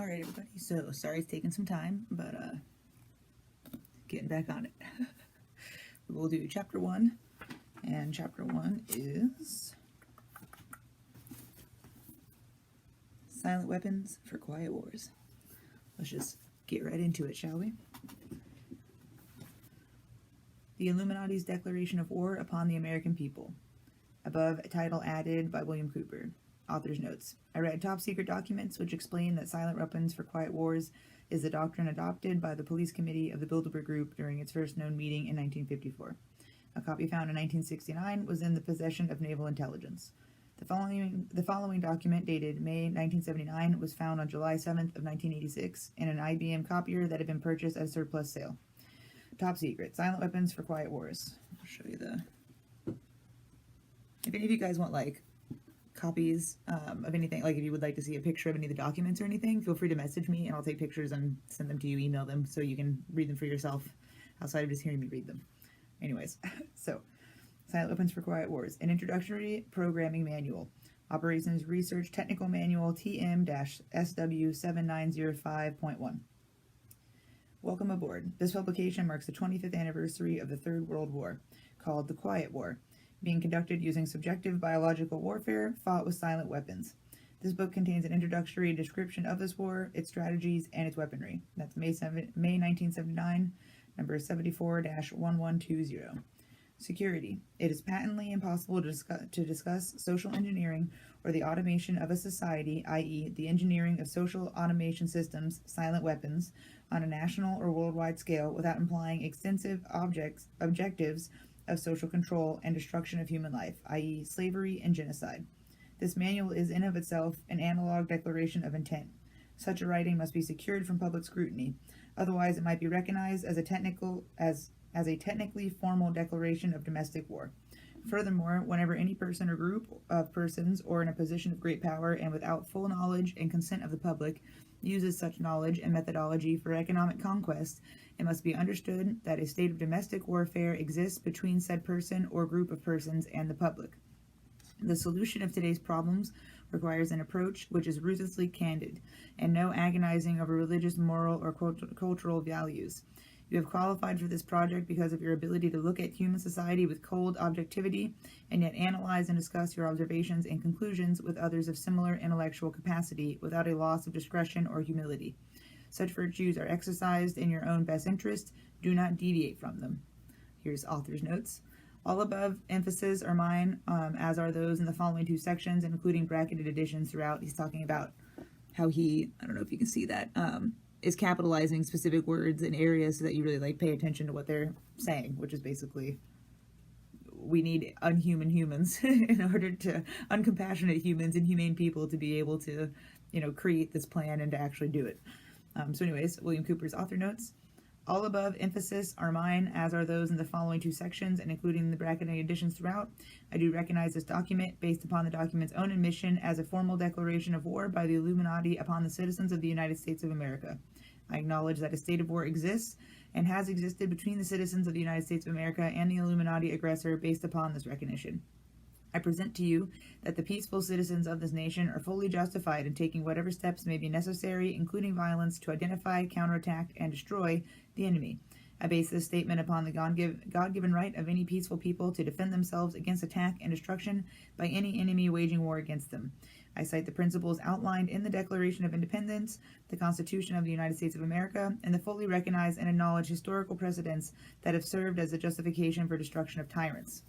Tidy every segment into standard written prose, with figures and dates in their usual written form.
Alright everybody, so sorry it's taking some time, but getting back on it. We'll do chapter 1, and chapter 1 is Silent Weapons for Quiet Wars. Let's just get right into it, shall we? The Illuminati's Declaration of War upon the American People. Above, a title added by William Cooper. Author's notes. I read top secret documents which explain that silent weapons for quiet wars is the doctrine adopted by the police committee of the Bilderberg Group during its first known meeting in 1954. A copy found in 1969 was in the possession of naval intelligence. The following document, dated May 1979, was found on July 7th of 1986 in an IBM copier that had been purchased at a surplus sale. Top secret. Silent weapons for quiet wars. I'll show you if any of you guys want, like, copies of anything, like if you would like to see a picture of any of the documents or anything, feel free to message me and I'll take pictures and send them to you, email them, so you can read them for yourself outside of just hearing me read them. Anyways, so Silent Weapons for Quiet Wars, an introductory programming manual, Operations Research Technical Manual TM-SW7905.1. Welcome aboard. This publication marks the 25th anniversary of the Third World War, called the Quiet War, being conducted using subjective biological warfare fought with silent weapons. This book contains an introductory description of this war, its strategies, and its weaponry. That's May 1979, number 74-1120. Security. It is patently impossible to discuss social engineering or the automation of a society, i.e., the engineering of social automation systems, silent weapons, on a national or worldwide scale without implying extensive objectives of social control and destruction of human life, i.e., slavery and genocide. This manual is in of itself an analog declaration of intent. Such a writing must be secured from public scrutiny, otherwise it might be recognized as a technically formal declaration of domestic war. Furthermore, whenever any person or group of persons, or in a position of great power and without full knowledge and consent of the public, uses such knowledge and methodology for economic conquest, it must be understood that a state of domestic warfare exists between said person or group of persons and the public. The solution of today's problems requires an approach which is ruthlessly candid, and no agonizing over religious, moral, or cultural values. You have qualified for this project because of your ability to look at human society with cold objectivity, and yet analyze and discuss your observations and conclusions with others of similar intellectual capacity without a loss of discretion or humility. Such virtues are exercised in your own best interest. Do not deviate from them. Here's author's notes. All above emphases are mine, as are those in the following two sections, including bracketed additions throughout. He's talking about how he, I don't know if you can see that, is capitalizing specific words in areas so that you really like pay attention to what they're saying, which is basically, we need unhuman humans in order to, uncompassionate humans, inhumane people to be able to, create this plan and to actually do it. So anyways, William Cooper's author notes. All above emphasis are mine, as are those in the following two sections, and including the bracketing additions throughout. I do recognize this document, based upon the document's own admission, as a formal declaration of war by the Illuminati upon the citizens of the United States of America. I acknowledge that a state of war exists and has existed between the citizens of the United States of America and the Illuminati aggressor based upon this recognition. I present to you that the peaceful citizens of this nation are fully justified in taking whatever steps may be necessary, including violence, to identify, counterattack, and destroy the enemy. I base this statement upon the God-given right of any peaceful people to defend themselves against attack and destruction by any enemy waging war against them. I cite the principles outlined in the Declaration of Independence, the Constitution of the United States of America, and the fully recognized and acknowledged historical precedents that have served as a justification for destruction of tyrants.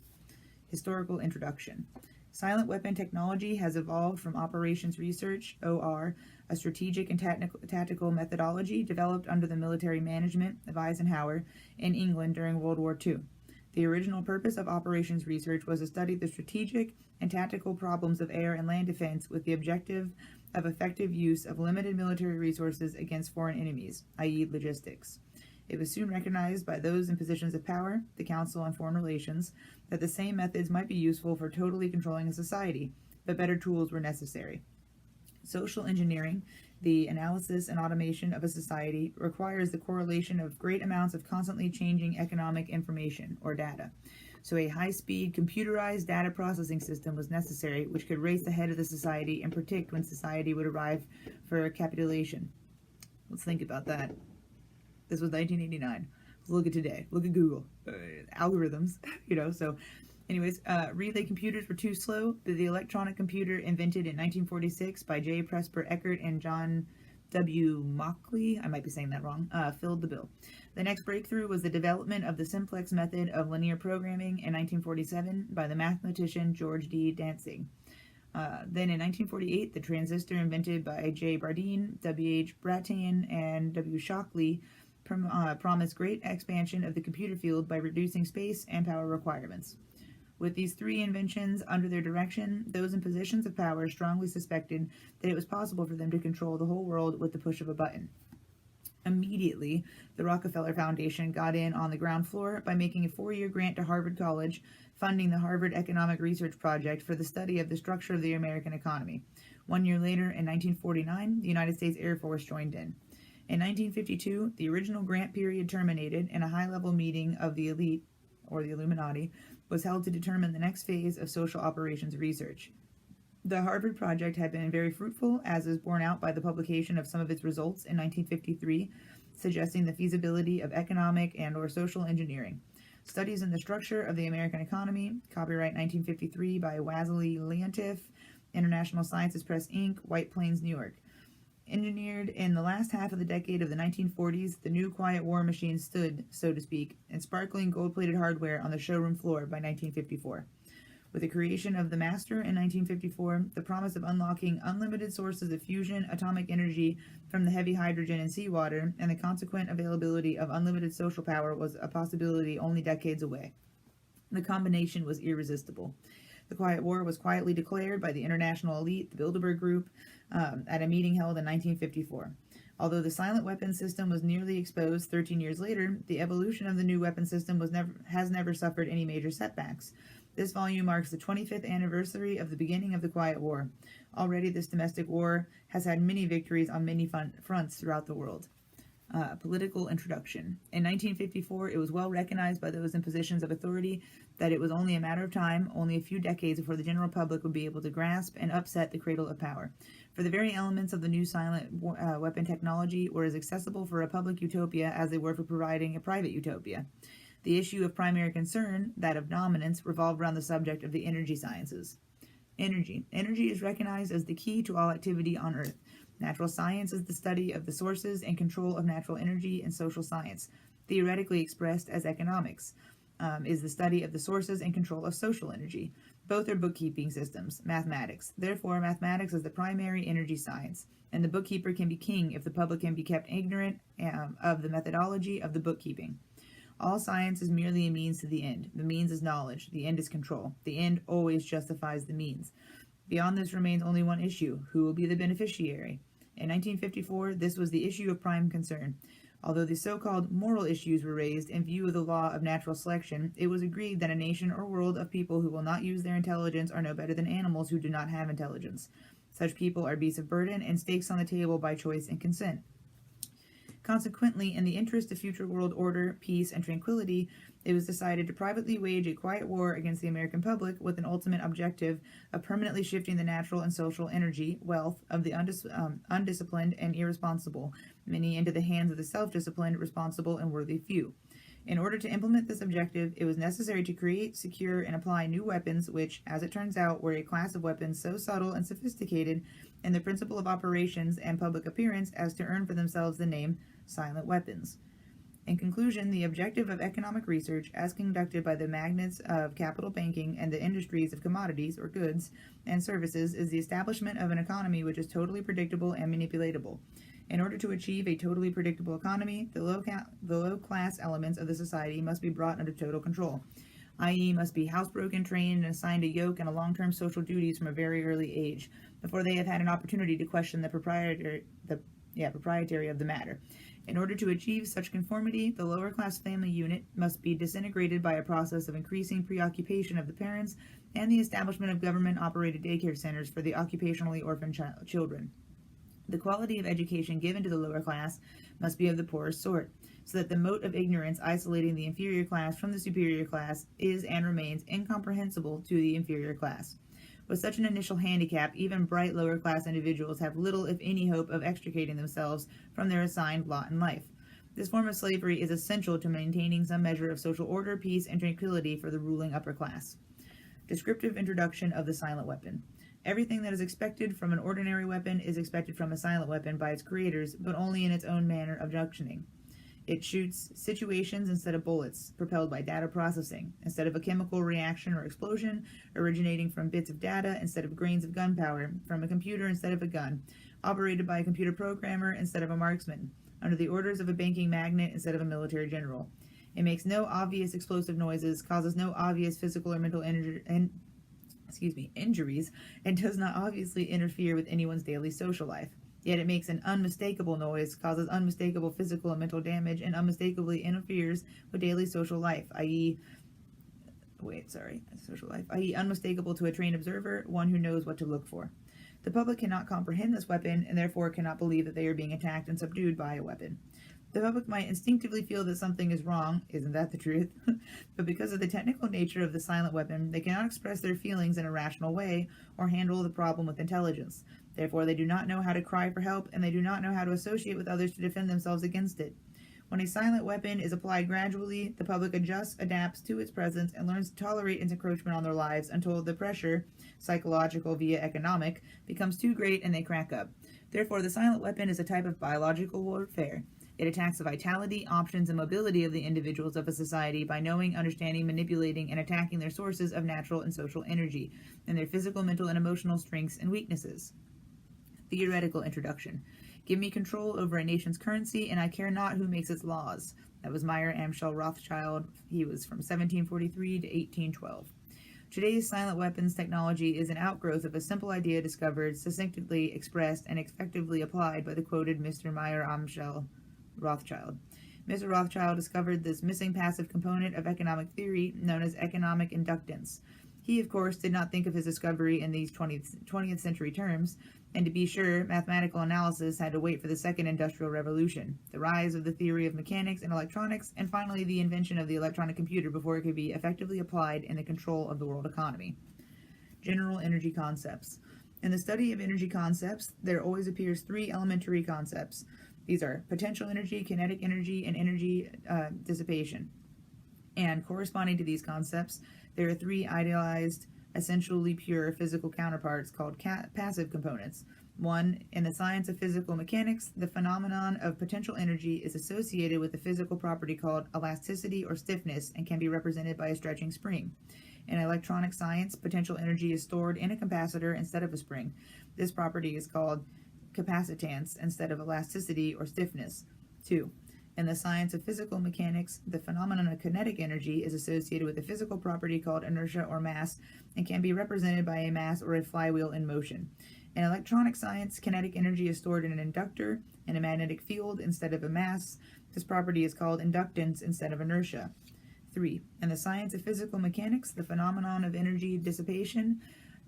Historical introduction. Silent weapon technology has evolved from operations research, OR, a strategic and tactical methodology developed under the military management of Eisenhower in England during World War II. The original purpose of operations research was to study the strategic and tactical problems of air and land defense with the objective of effective use of limited military resources against foreign enemies, i.e., logistics. It was soon recognized by those in positions of power, the Council on Foreign Relations, that the same methods might be useful for totally controlling a society, but better tools were necessary. Social engineering, the analysis and automation of a society, requires the correlation of great amounts of constantly changing economic information, or data. So a high-speed, computerized data processing system was necessary, which could race ahead of the society and predict when society would arrive for capitulation. Let's think about that. This was 1989. Look at today. Look at Google. Algorithms, so anyways, relay computers were too slow. The electronic computer invented in 1946 by J. Presper Eckert and John W. Mauchly, I might be saying that wrong, filled the bill. The next breakthrough was the development of the simplex method of linear programming in 1947 by the mathematician George D. Dantzig. Then in 1948, the transistor invented by J. Bardeen, W. H. Brattain, and W. Shockley promised great expansion of the computer field by reducing space and power requirements. With these three inventions under their direction, those in positions of power strongly suspected that it was possible for them to control the whole world with the push of a button. Immediately, the Rockefeller Foundation got in on the ground floor by making a 4-year grant to Harvard College, funding the Harvard Economic Research Project for the study of the structure of the American economy. 1 year later, in 1949, the United States Air Force joined in. In 1952, the original grant period terminated, and a high-level meeting of the elite, or the Illuminati, was held to determine the next phase of social operations research. The Harvard Project had been very fruitful, as is borne out by the publication of some of its results in 1953, suggesting the feasibility of economic and or social engineering. Studies in the Structure of the American Economy, copyright 1953 by Wassily Leontief, International Sciences Press, Inc., White Plains, New York. Engineered in the last half of the decade of the 1940s, the new quiet war machine stood, so to speak, in sparkling gold-plated hardware on the showroom floor by 1954. With the creation of the Master in 1954, the promise of unlocking unlimited sources of fusion atomic energy from the heavy hydrogen in seawater and the consequent availability of unlimited social power was a possibility only decades away. The combination was irresistible. The Quiet War was quietly declared by the international elite, the Bilderberg Group, at a meeting held in 1954. Although the silent weapon system was nearly exposed 13 years later, the evolution of the new weapon system has never suffered any major setbacks. This volume marks the 25th anniversary of the beginning of the Quiet War. Already, this domestic war has had many victories on many fronts throughout the world. Political introduction. In 1954, it was well recognized by those in positions of authority that it was only a matter of time, only a few decades, before the general public would be able to grasp and upset the cradle of power. For the very elements of the new silent weapon technology were as accessible for a public utopia as they were for providing a private utopia. The issue of primary concern, that of dominance, revolved around the subject of the energy sciences. Energy. Energy is recognized as the key to all activity on Earth. Natural science is the study of the sources and control of natural energy, and social science, theoretically expressed as economics, is the study of the sources and control of social energy. Both are bookkeeping systems, mathematics. Therefore, mathematics is the primary energy science, and the bookkeeper can be king if the public can be kept ignorant of the methodology of the bookkeeping. All science is merely a means to the end. The means is knowledge. The end is control. The end always justifies the means. Beyond this remains only one issue: who will be the beneficiary? In 1954, this was the issue of prime concern. Although the so-called moral issues were raised in view of the law of natural selection, it was agreed that a nation or world of people who will not use their intelligence are no better than animals who do not have intelligence. Such people are beasts of burden and stakes on the table by choice and consent. Consequently, in the interest of future world order, peace, and tranquility, it was decided to privately wage a quiet war against the American public with an ultimate objective of permanently shifting the natural and social energy, wealth, of the undisciplined and irresponsible, many into the hands of the self-disciplined, responsible, and worthy few. In order to implement this objective, it was necessary to create, secure, and apply new weapons which, as it turns out, were a class of weapons so subtle and sophisticated in the principle of operations and public appearance as to earn for themselves the name silent weapons. In conclusion, the objective of economic research, as conducted by the magnates of capital banking and the industries of commodities or goods and services, is the establishment of an economy which is totally predictable and manipulatable. In order to achieve a totally predictable economy, the low-class elements of the society must be brought under total control, i.e. must be housebroken, trained, and assigned a yoke and a long-term social duties from a very early age, before they have had an opportunity to question the proprietary of the matter. In order to achieve such conformity, the lower-class family unit must be disintegrated by a process of increasing preoccupation of the parents and the establishment of government-operated daycare centers for the occupationally orphaned children. The quality of education given to the lower class must be of the poorest sort, so that the mote of ignorance isolating the inferior class from the superior class is and remains incomprehensible to the inferior class. With such an initial handicap, even bright lower class individuals have little, if any, hope of extricating themselves from their assigned lot in life. This form of slavery is essential to maintaining some measure of social order, peace, and tranquility for the ruling upper class. Descriptive introduction of the silent weapon. Everything that is expected from an ordinary weapon is expected from a silent weapon by its creators, but only in its own manner of junctioning. It shoots situations instead of bullets, propelled by data processing, instead of a chemical reaction or explosion, originating from bits of data instead of grains of gunpowder, from a computer instead of a gun, operated by a computer programmer instead of a marksman, under the orders of a banking magnate instead of a military general. It makes no obvious explosive noises, causes no obvious physical or mental injuries, and does not obviously interfere with anyone's daily social life. Yet it makes an unmistakable noise, causes unmistakable physical and mental damage, and unmistakably interferes with daily social life, i.e., unmistakable to a trained observer, one who knows what to look for. The public cannot comprehend this weapon, and therefore cannot believe that they are being attacked and subdued by a weapon. The public might instinctively feel that something is wrong, isn't that the truth? But because of the technical nature of the silent weapon, they cannot express their feelings in a rational way or handle the problem with intelligence. Therefore, they do not know how to cry for help, and they do not know how to associate with others to defend themselves against it. When a silent weapon is applied gradually, the public adjusts, adapts to its presence, and learns to tolerate its encroachment on their lives until the pressure, psychological via economic, becomes too great and they crack up. Therefore, the silent weapon is a type of biological warfare. It attacks the vitality, options, and mobility of the individuals of a society by knowing, understanding, manipulating, and attacking their sources of natural and social energy, and their physical, mental, and emotional strengths and weaknesses. Theoretical introduction. Give me control over a nation's currency, and I care not who makes its laws. That was Mayer Amschel Rothschild. He was from 1743 to 1812. Today's silent weapons technology is an outgrowth of a simple idea discovered, succinctly expressed, and effectively applied by the quoted Mr. Mayer Amschel Rothschild. Mr. Rothschild discovered this missing passive component of economic theory known as economic inductance. He, of course, did not think of his discovery in these 20th century terms, and to be sure, mathematical analysis had to wait for the Second Industrial Revolution, the rise of the theory of mechanics and electronics, and finally the invention of the electronic computer before it could be effectively applied in the control of the world economy. General energy concepts. In the study of energy concepts, there always appears three elementary concepts. These are potential energy, kinetic energy, and energy dissipation. And corresponding to these concepts, there are three idealized, essentially pure physical counterparts called passive components. One, in the science of physical mechanics, the phenomenon of potential energy is associated with a physical property called elasticity or stiffness and can be represented by a stretching spring. In electronic science, potential energy is stored in a capacitor instead of a spring. This property is called capacitance instead of elasticity or stiffness. 2. In the science of physical mechanics, the phenomenon of kinetic energy is associated with a physical property called inertia or mass and can be represented by a mass or a flywheel in motion. In electronic science, kinetic energy is stored in an inductor in a magnetic field instead of a mass. This property is called inductance instead of inertia. 3. In the science of physical mechanics, the phenomenon of energy dissipation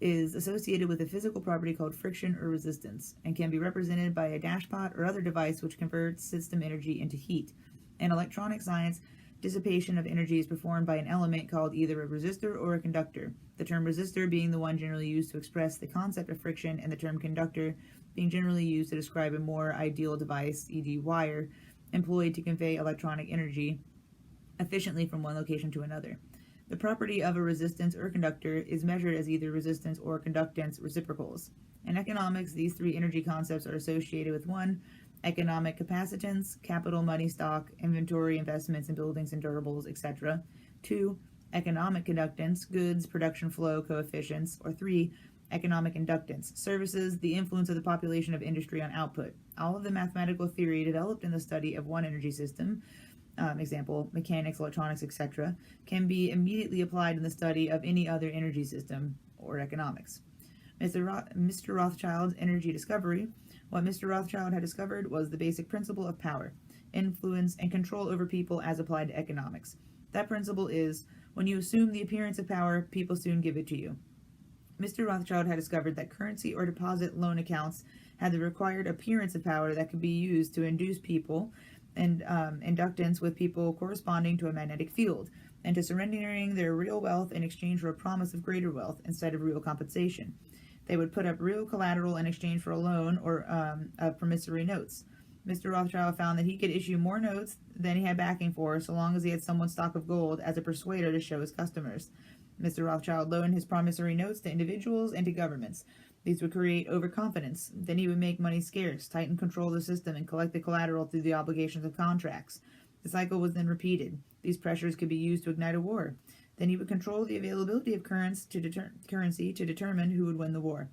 is associated with a physical property called friction or resistance and can be represented by a dashpot or other device which converts system energy into heat. In electronic science, dissipation of energy is performed by an element called either a resistor or a conductor, the term resistor being the one generally used to express the concept of friction and the term conductor being generally used to describe a more ideal device, e.g. wire, employed to convey electronic energy efficiently from one location to another. The property of a resistance or conductor is measured as either resistance or conductance reciprocals. In economics, these three energy concepts are associated with 1. Economic capacitance, capital, money, stock, inventory, investments in buildings and durables, etc. 2. Economic conductance, goods, production flow, coefficients. Or 3. Economic inductance, services, the influence of the population of industry on output. All of the mathematical theory developed in the study of one energy system, example, mechanics, electronics, etc., can be immediately applied in the study of any other energy system or economics. Mr. Rothschild's energy discovery. What Mr. Rothschild had discovered was the basic principle of power, influence, and control over people as applied to economics. That principle is, when you assume the appearance of power, people soon give it to you. Mr. Rothschild had discovered that currency or deposit loan accounts had the required appearance of power that could be used to induce people and inductance with people corresponding to a magnetic field. and to surrendering their real wealth in exchange for a promise of greater wealth instead of real compensation. They would put up real collateral in exchange for a loan or of promissory notes. Mr. Rothschild found that he could issue more notes than he had backing for, so long as he had someone's stock of gold as a persuader to show his customers. Mr. Rothschild loaned his promissory notes to individuals and to governments. These would create overconfidence. Then he would make money scarce, tighten control of the system, and collect the collateral through the obligations of contracts. The cycle was then repeated. These pressures could be used to ignite a war. Then he would control the availability of currency to determine who would win the war.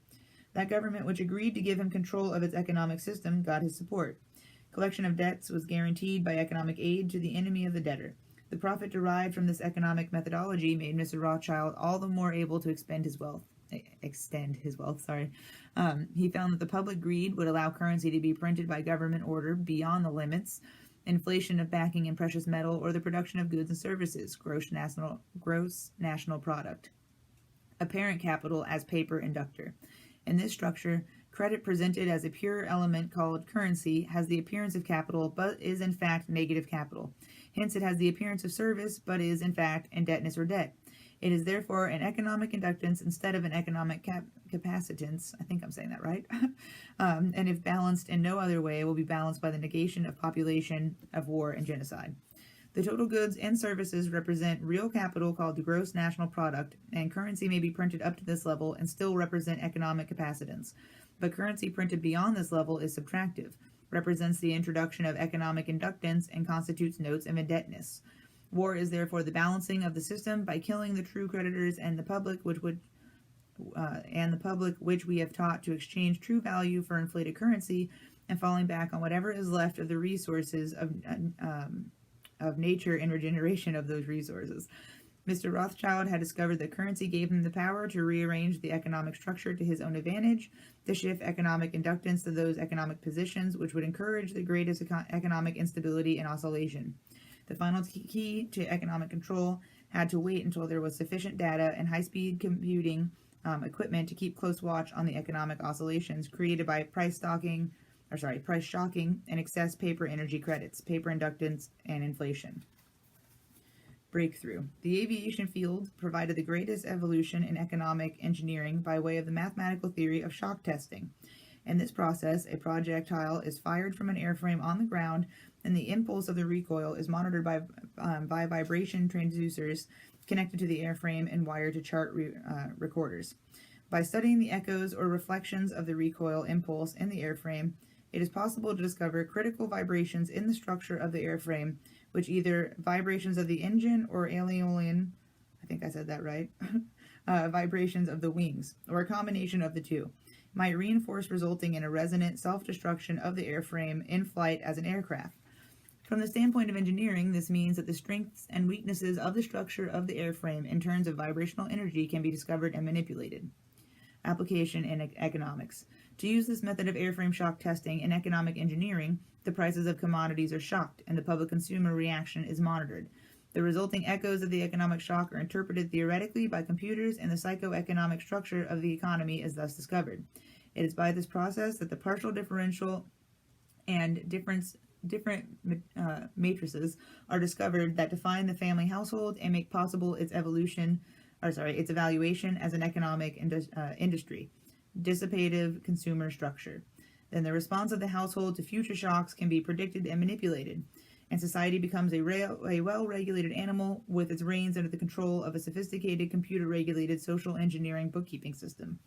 That government which agreed to give him control of its economic system got his support. Collection of debts was guaranteed by economic aid to the enemy of the debtor. The profit derived from this economic methodology made Mr. Rothschild all the more able to extend his wealth. He found that the public greed would allow currency to be printed by government order beyond the limits, inflation of backing in precious metal, or the production of goods and services, gross national product. Apparent capital as paper inductor. In this structure, credit presented as a pure element called currency has the appearance of capital, but is in fact negative capital. Hence, it has the appearance of service, but is in fact indebtedness or debt. It is therefore an economic inductance instead of an economic capacitance. I think I'm saying that right. And if balanced in no other way, will be balanced by the negation of population, of war, and genocide. The total goods and services represent real capital called the gross national product, and currency may be printed up to this level and still represent economic capacitance. But currency printed beyond this level is subtractive, represents the introduction of economic inductance, and constitutes notes of indebtedness. War is therefore the balancing of the system by killing the true creditors and the public, which we have taught to exchange true value for inflated currency, and falling back on whatever is left of the resources of nature and regeneration of those resources. Mr. Rothschild had discovered that currency gave him the power to rearrange the economic structure to his own advantage, to shift economic inductance to those economic positions which would encourage the greatest economic instability and oscillation. The final key to economic control had to wait until there was sufficient data and high-speed computing equipment to keep close watch on the economic oscillations created by price shocking, and excess paper energy credits, paper inductance, and inflation. Breakthrough. The aviation field provided the greatest evolution in economic engineering by way of the mathematical theory of shock testing. In this process, a projectile is fired from an airframe on the ground, and the impulse of the recoil is monitored by vibration transducers connected to the airframe and wired to chart recorders. By studying the echoes or reflections of the recoil impulse in the airframe, it is possible to discover critical vibrations in the structure of the airframe, which either vibrations of the engine or Aeolian, I think I said that right, vibrations of the wings, or a combination of the two, might reinforce, resulting in a resonant self-destruction of the airframe in flight as an aircraft. From the standpoint of engineering, this means that the strengths and weaknesses of the structure of the airframe in terms of vibrational energy can be discovered and manipulated. Application in economics. To use this method of airframe shock testing in economic engineering, the prices of commodities are shocked and the public consumer reaction is monitored. The resulting echoes of the economic shock are interpreted theoretically by computers, and the psychoeconomic structure of the economy is thus discovered. It is by this process that the partial differential and different matrices are discovered that define the family household and make possible its evaluation as an economic industry, dissipative consumer structure. Then the response of the household to future shocks can be predicted and manipulated, and society becomes a well-regulated animal with its reins under the control of a sophisticated computer-regulated social engineering bookkeeping system.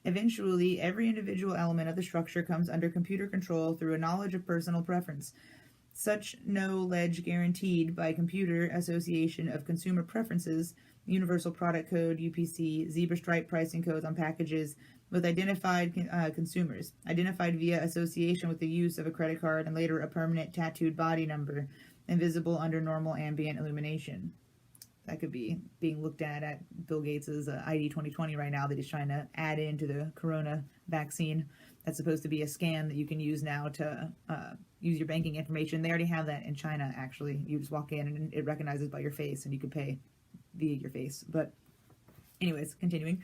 Eventually, every individual element of the structure comes under computer control through a knowledge of personal preference. Such knowledge guaranteed by computer association of consumer preferences, Universal Product Code, UPC, zebra stripe pricing codes on packages, with identified consumers, identified via association with the use of a credit card and later a permanent tattooed body number, invisible under normal ambient illumination. That could be being looked at Bill Gates' ID 2020 right now that he's trying to add into the corona vaccine. That's supposed to be a scan that you can use now to use your banking information. They already have that in China, actually. You just walk in and it recognizes by your face and you can pay via your face. But anyways, continuing.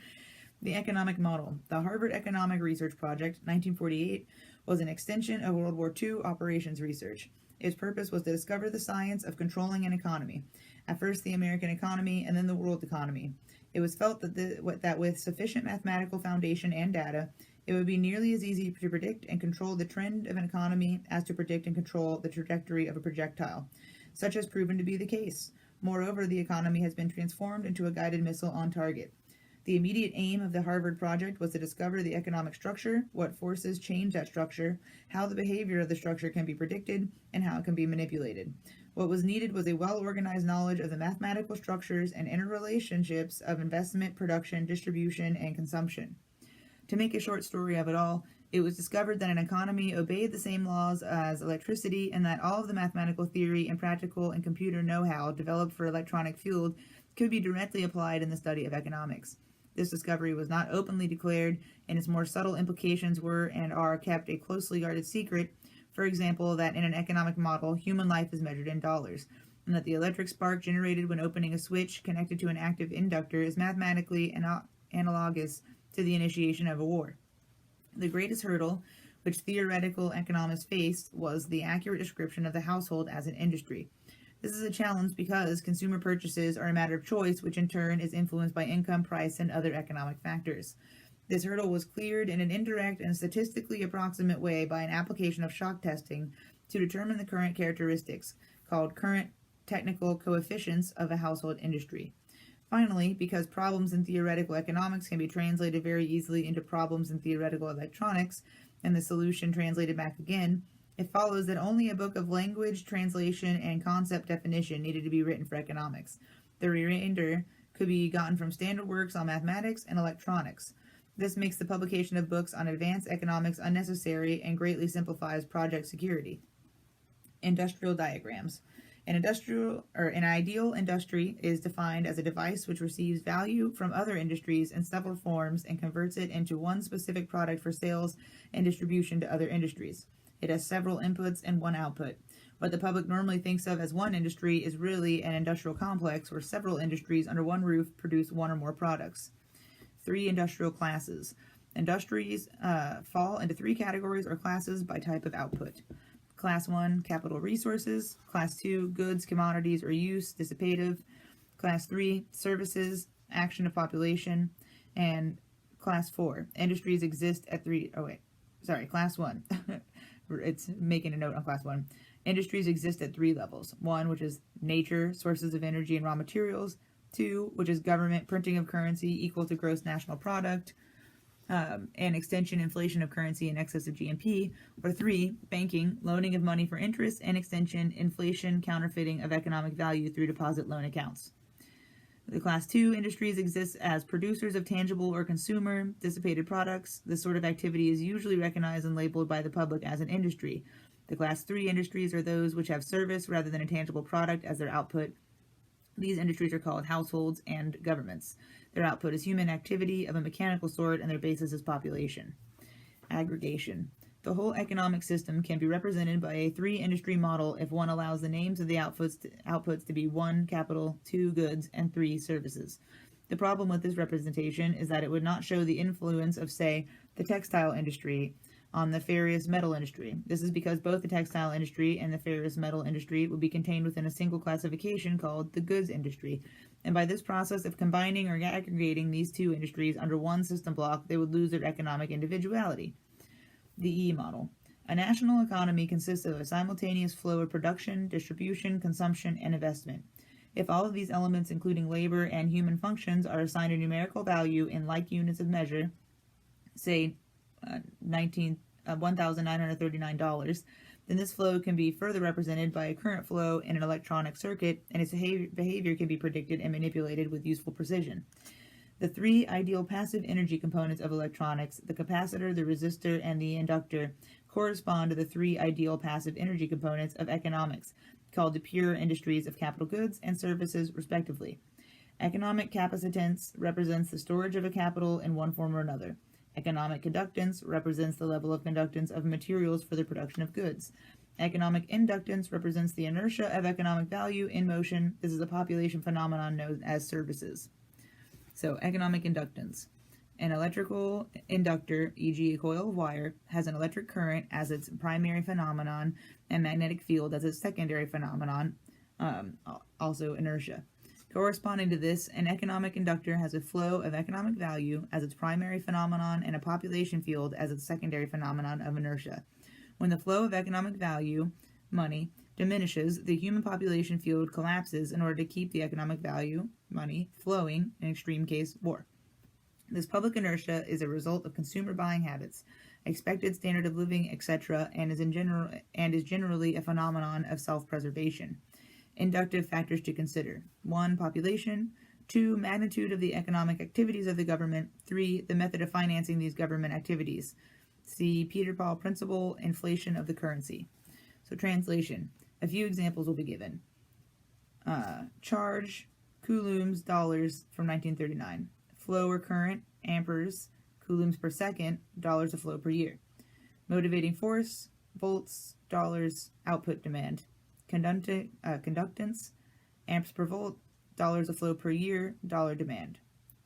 The economic model. The Harvard Economic Research Project, 1948, was an extension of World War II operations research. Its purpose was to discover the science of controlling an economy, at first the American economy and then the world economy. It was felt that with sufficient mathematical foundation and data, it would be nearly as easy to predict and control the trend of an economy as to predict and control the trajectory of a projectile. Such has proven to be the case. Moreover, the economy has been transformed into a guided missile on target. The immediate aim of the Harvard project was to discover the economic structure, what forces change that structure, how the behavior of the structure can be predicted, and how it can be manipulated. What was needed was a well-organized knowledge of the mathematical structures and interrelationships of investment, production, distribution, and consumption. To make a short story of it all, it was discovered that an economy obeyed the same laws as electricity and that all of the mathematical theory and practical and computer know-how developed for electronic field could be directly applied in the study of economics. This discovery was not openly declared, and its more subtle implications were and are kept a closely guarded secret. For example, that in an economic model, human life is measured in dollars, and that the electric spark generated when opening a switch connected to an active inductor is mathematically analogous to the initiation of a war. The greatest hurdle which theoretical economists faced was the accurate description of the household as an industry. This is a challenge because consumer purchases are a matter of choice, which in turn is influenced by income, price, and other economic factors. This hurdle was cleared in an indirect and statistically approximate way by an application of shock testing to determine the current characteristics, called current technical coefficients, of a household industry. Finally, because problems in theoretical economics can be translated very easily into problems in theoretical electronics, and the solution translated back again, it follows that only a book of language, translation, and concept definition needed to be written for economics. The remainder could be gotten from standard works on mathematics and electronics. This makes the publication of books on advanced economics unnecessary and greatly simplifies project security. Industrial diagrams. An ideal industry is defined as a device which receives value from other industries in several forms and converts it into one specific product for sales and distribution to other industries. It has several inputs and one output. What the public normally thinks of as one industry is really an industrial complex where several industries under one roof produce one or more products. 3 industrial classes. Industries fall into 3 categories or classes by type of output. Class 1, capital resources. Class 2, goods, commodities, or use, dissipative. Class 3, services, action of population. And Class 4, industries exist at Class 1. It's making a note on Class 1. Industries exist at 3 levels. 1, which is nature, sources of energy and raw materials. 2, which is government, printing of currency equal to gross national product. And extension, inflation of currency in excess of GNP, or 3, banking, loaning of money for interest, and extension, inflation, counterfeiting of economic value through deposit loan accounts. The Class 2 industries exist as producers of tangible or consumer dissipated products. This sort of activity is usually recognized and labeled by the public as an industry. The Class 3 industries are those which have service rather than a tangible product as their output. These industries are called households and governments. Their output is human activity of a mechanical sort, and their basis is population. Aggregation. The whole economic system can be represented by a 3-industry model if one allows the names of the outputs to be 1, capital, 2, goods, and 3, services. The problem with this representation is that it would not show the influence of, say, the textile industry on the ferrous metal industry. This is because both the textile industry and the ferrous metal industry would be contained within a single classification called the goods industry, and by this process of combining or aggregating these 2 industries under one system block, they would lose their economic individuality. The E model. A national economy consists of a simultaneous flow of production, distribution, consumption, and investment. If all of these elements, including labor and human functions, are assigned a numerical value in like units of measure, say $1,939, then this flow can be further represented by a current flow in an electronic circuit, and its behavior can be predicted and manipulated with useful precision. The 3 ideal passive energy components of electronics, the capacitor, the resistor, and the inductor, correspond to the 3 ideal passive energy components of economics, called the pure industries of capital goods and services, respectively. Economic capacitance represents the storage of a capital in one form or another. Economic conductance represents the level of conductance of materials for the production of goods. Economic inductance represents the inertia of economic value in motion. This is a population phenomenon known as services. So, economic inductance. An electrical inductor, e.g. a coil of wire, has an electric current as its primary phenomenon and magnetic field as its secondary phenomenon, also inertia. Corresponding to this, an economic inductor has a flow of economic value as its primary phenomenon and a population field as its secondary phenomenon of inertia. When the flow of economic value, money, diminishes, the human population field collapses in order to keep the economic value, money, flowing, in extreme case, war. This public inertia is a result of consumer buying habits, expected standard of living, etc., and is generally a phenomenon of self-preservation. Inductive factors to consider: 1. Population. 2. Magnitude of the economic activities of the government. 3. The method of financing these government activities. See Peter Paul Principle, inflation of the currency. So translation. A few examples will be given. Charge, coulombs, dollars from 1939. Flow or current, amperes, coulombs per second, dollars a flow per year. Motivating force, volts, dollars, output demand. Conductance, amps per volt, dollars a flow per year, dollar demand.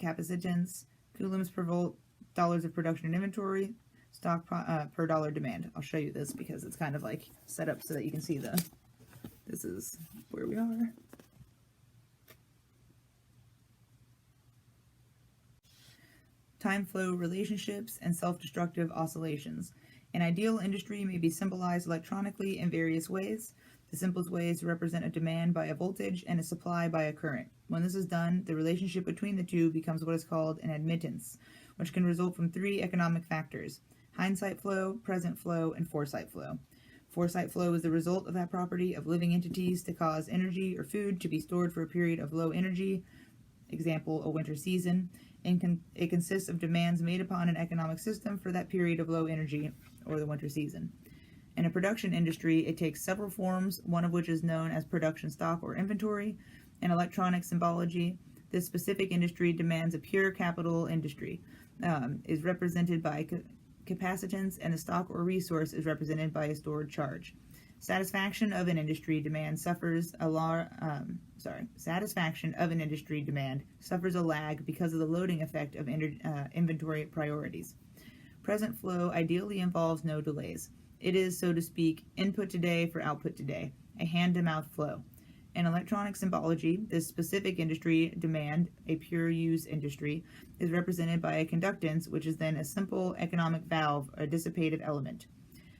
Capacitance, coulombs per volt, dollars of production and inventory, stock per dollar demand. I'll show you this because it's kind of like set up so that you can see this is where we are. Time flow relationships and self-destructive oscillations. An ideal industry may be symbolized electronically in various ways. The simplest way is to represent a demand by a voltage and a supply by a current. When this is done, the relationship between the two becomes what is called an admittance, which can result from 3 economic factors: hindsight flow, present flow, and foresight flow. Foresight flow is the result of that property of living entities to cause energy or food to be stored for a period of low energy, example, a winter season, and it consists of demands made upon an economic system for that period of low energy or the winter season. In a production industry, it takes several forms, one of which is known as production stock or inventory. In electronic symbology, this specific industry demands a pure capital industry, is represented by capacitance, and the stock or resource is represented by a stored charge. Satisfaction of an industry demand suffers a lag because of the loading effect of inventory priorities. Present flow ideally involves no delays. It is, so to speak, input today for output today, a hand-to-mouth flow. In electronic symbology, this specific industry demand, a pure use industry, is represented by a conductance, which is then a simple economic valve or dissipative element.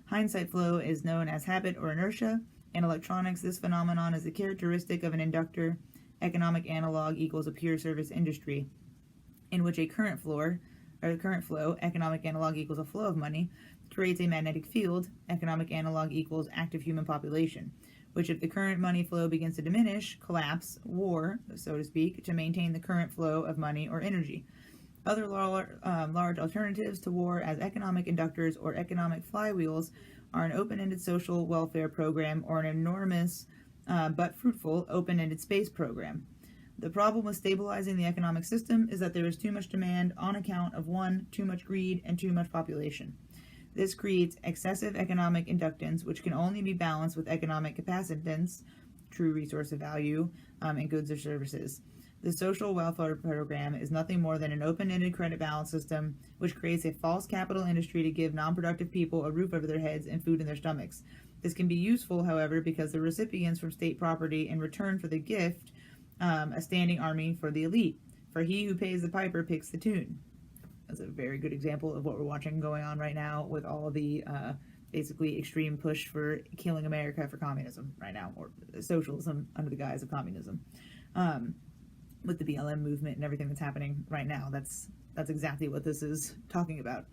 Hindsight flow is known as habit or inertia. In electronics, this phenomenon is the characteristic of an inductor. Economic analog equals a pure service industry, in which a current flow, economic analog equals a flow of money, creates a magnetic field. Economic analog equals active human population, which, if the current money flow begins to diminish, collapse, war, so to speak, to maintain the current flow of money or energy. Other large alternatives to war as economic inductors or economic flywheels are an open-ended social welfare program or an enormous but fruitful open-ended space program. The problem with stabilizing the economic system is that there is too much demand on account of 1, too much greed, and too much population. This creates excessive economic inductance, which can only be balanced with economic capacitance, true resource of value, and goods or services. The social welfare program is nothing more than an open-ended credit balance system, which creates a false capital industry to give non-productive people a roof over their heads and food in their stomachs. This can be useful, however, because the recipients from state property in return for the gift, a standing army for the elite. For he who pays the piper picks the tune. That's a very good example of what we're watching going on right now with all the basically extreme push for killing America for communism right now, or socialism under the guise of communism. With the BLM movement and everything that's happening right now, that's exactly what this is talking about.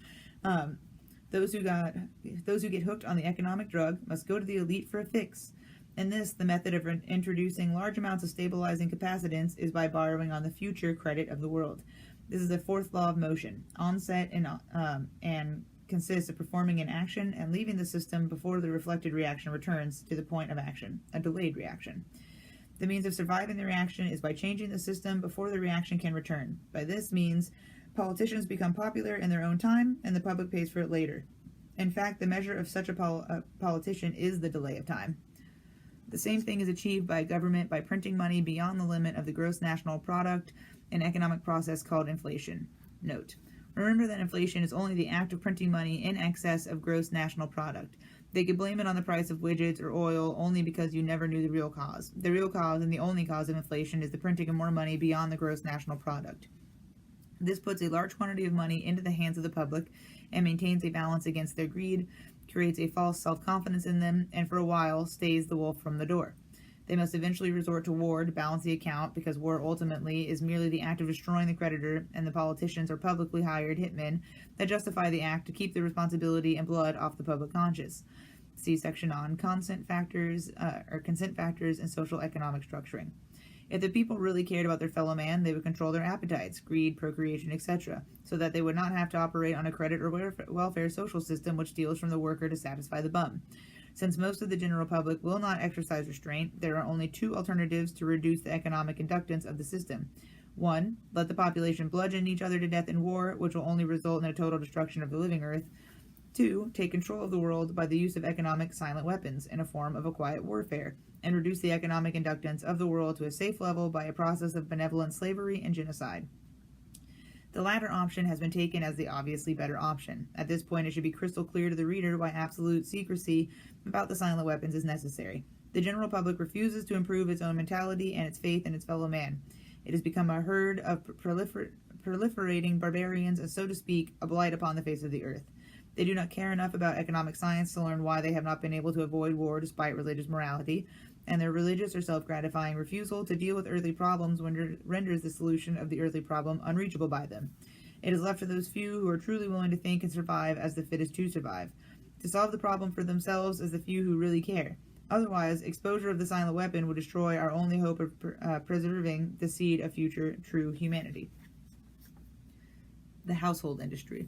Those who get hooked on the economic drug must go to the elite for a fix. In this, the method of introducing large amounts of stabilizing capacitance is by borrowing on the future credit of the world. This is the fourth law of motion, onset and consists of performing an action and leaving the system before the reflected reaction returns to the point of action, a delayed reaction. The means of surviving the reaction is by changing the system before the reaction can return. By this means, politicians become popular in their own time, and the public pays for it later. In fact, the measure of such a politician is the delay of time. The same thing is achieved by government by printing money beyond the limit of the gross national product, an economic process called inflation. Note: Remember that inflation is only the act of printing money in excess of gross national product. They could blame it on the price of widgets or oil only because you never knew the real cause. The real cause and the only cause of inflation is the printing of more money beyond the gross national product. This puts a large quantity of money into the hands of the public and maintains a balance against their greed, creates a false self-confidence in them, and for a while stays the wolf from the door. They must eventually resort to war to balance the account, because war ultimately is merely the act of destroying the creditor, and the politicians are publicly hired hitmen that justify the act to keep the responsibility and blood off the public conscience. See section on consent factors and social economic structuring. If the people really cared about their fellow man, they would control their appetites, greed, procreation, etc., so that they would not have to operate on a credit or welfare social system which steals from the worker to satisfy the bum. Since most of the general public will not exercise restraint, there are only two alternatives to reduce the economic inductance of the system. 1. Let the population bludgeon each other to death in war, which will only result in a total destruction of the living earth. 2. Take control of the world by the use of economic silent weapons in a form of a quiet warfare, and reduce the economic inductance of the world to a safe level by a process of benevolent slavery and genocide. The latter option has been taken as the obviously better option. At this point, it should be crystal clear to the reader why absolute secrecy about the silent weapons is necessary. The general public refuses to improve its own mentality and its faith in its fellow man. It has become a herd of proliferating barbarians, and so to speak, a blight upon the face of the earth. They do not care enough about economic science to learn why they have not been able to avoid war despite religious morality, and their religious or self-gratifying refusal to deal with earthly problems renders the solution of the earthly problem unreachable by them. It is left to those few who are truly willing to think and survive as the fittest to survive, to solve the problem for themselves as the few who really care. Otherwise, exposure of the silent weapon would destroy our only hope of preserving the seed of future true humanity. The household industry.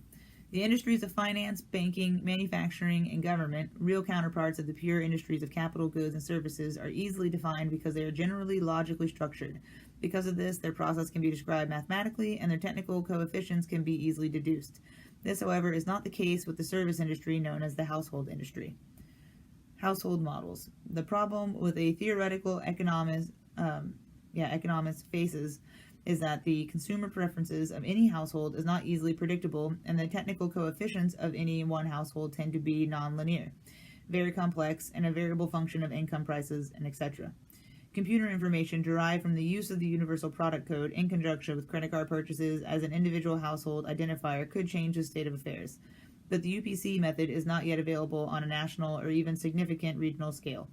The industries of finance, banking, manufacturing, and government, real counterparts of the pure industries of capital goods and services, are easily defined because they are generally logically structured. Because of this, their process can be described mathematically, and their technical coefficients can be easily deduced. This, however, is not the case with the service industry known as the household industry. Household models. The problem with a theoretical economist faces is that the consumer preferences of any household is not easily predictable, and the technical coefficients of any one household tend to be nonlinear, very complex, and a variable function of income, prices, and etc. Computer information derived from the use of the Universal Product Code in conjunction with credit card purchases as an individual household identifier could change the state of affairs, but the UPC method is not yet available on a national or even significant regional scale.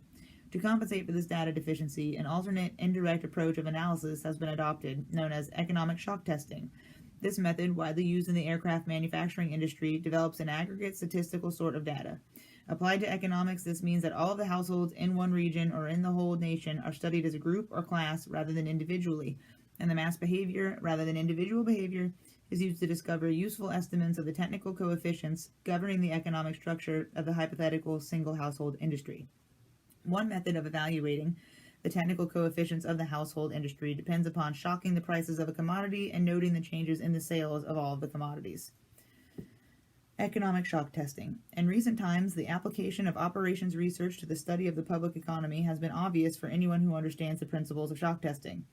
To compensate for this data deficiency, an alternate indirect approach of analysis has been adopted, known as economic shock testing. This method, widely used in the aircraft manufacturing industry, develops an aggregate statistical sort of data. Applied to economics, this means that all of the households in one region or in the whole nation are studied as a group or class rather than individually, and the mass behavior rather than individual behavior is used to discover useful estimates of the technical coefficients governing the economic structure of the hypothetical single household industry. One method of evaluating the technical coefficients of the household industry depends upon shocking the prices of a commodity and noting the changes in the sales of all of the commodities. Economic shock testing. In recent times, the application of operations research to the study of the public economy has been obvious for anyone who understands the principles of shock testing.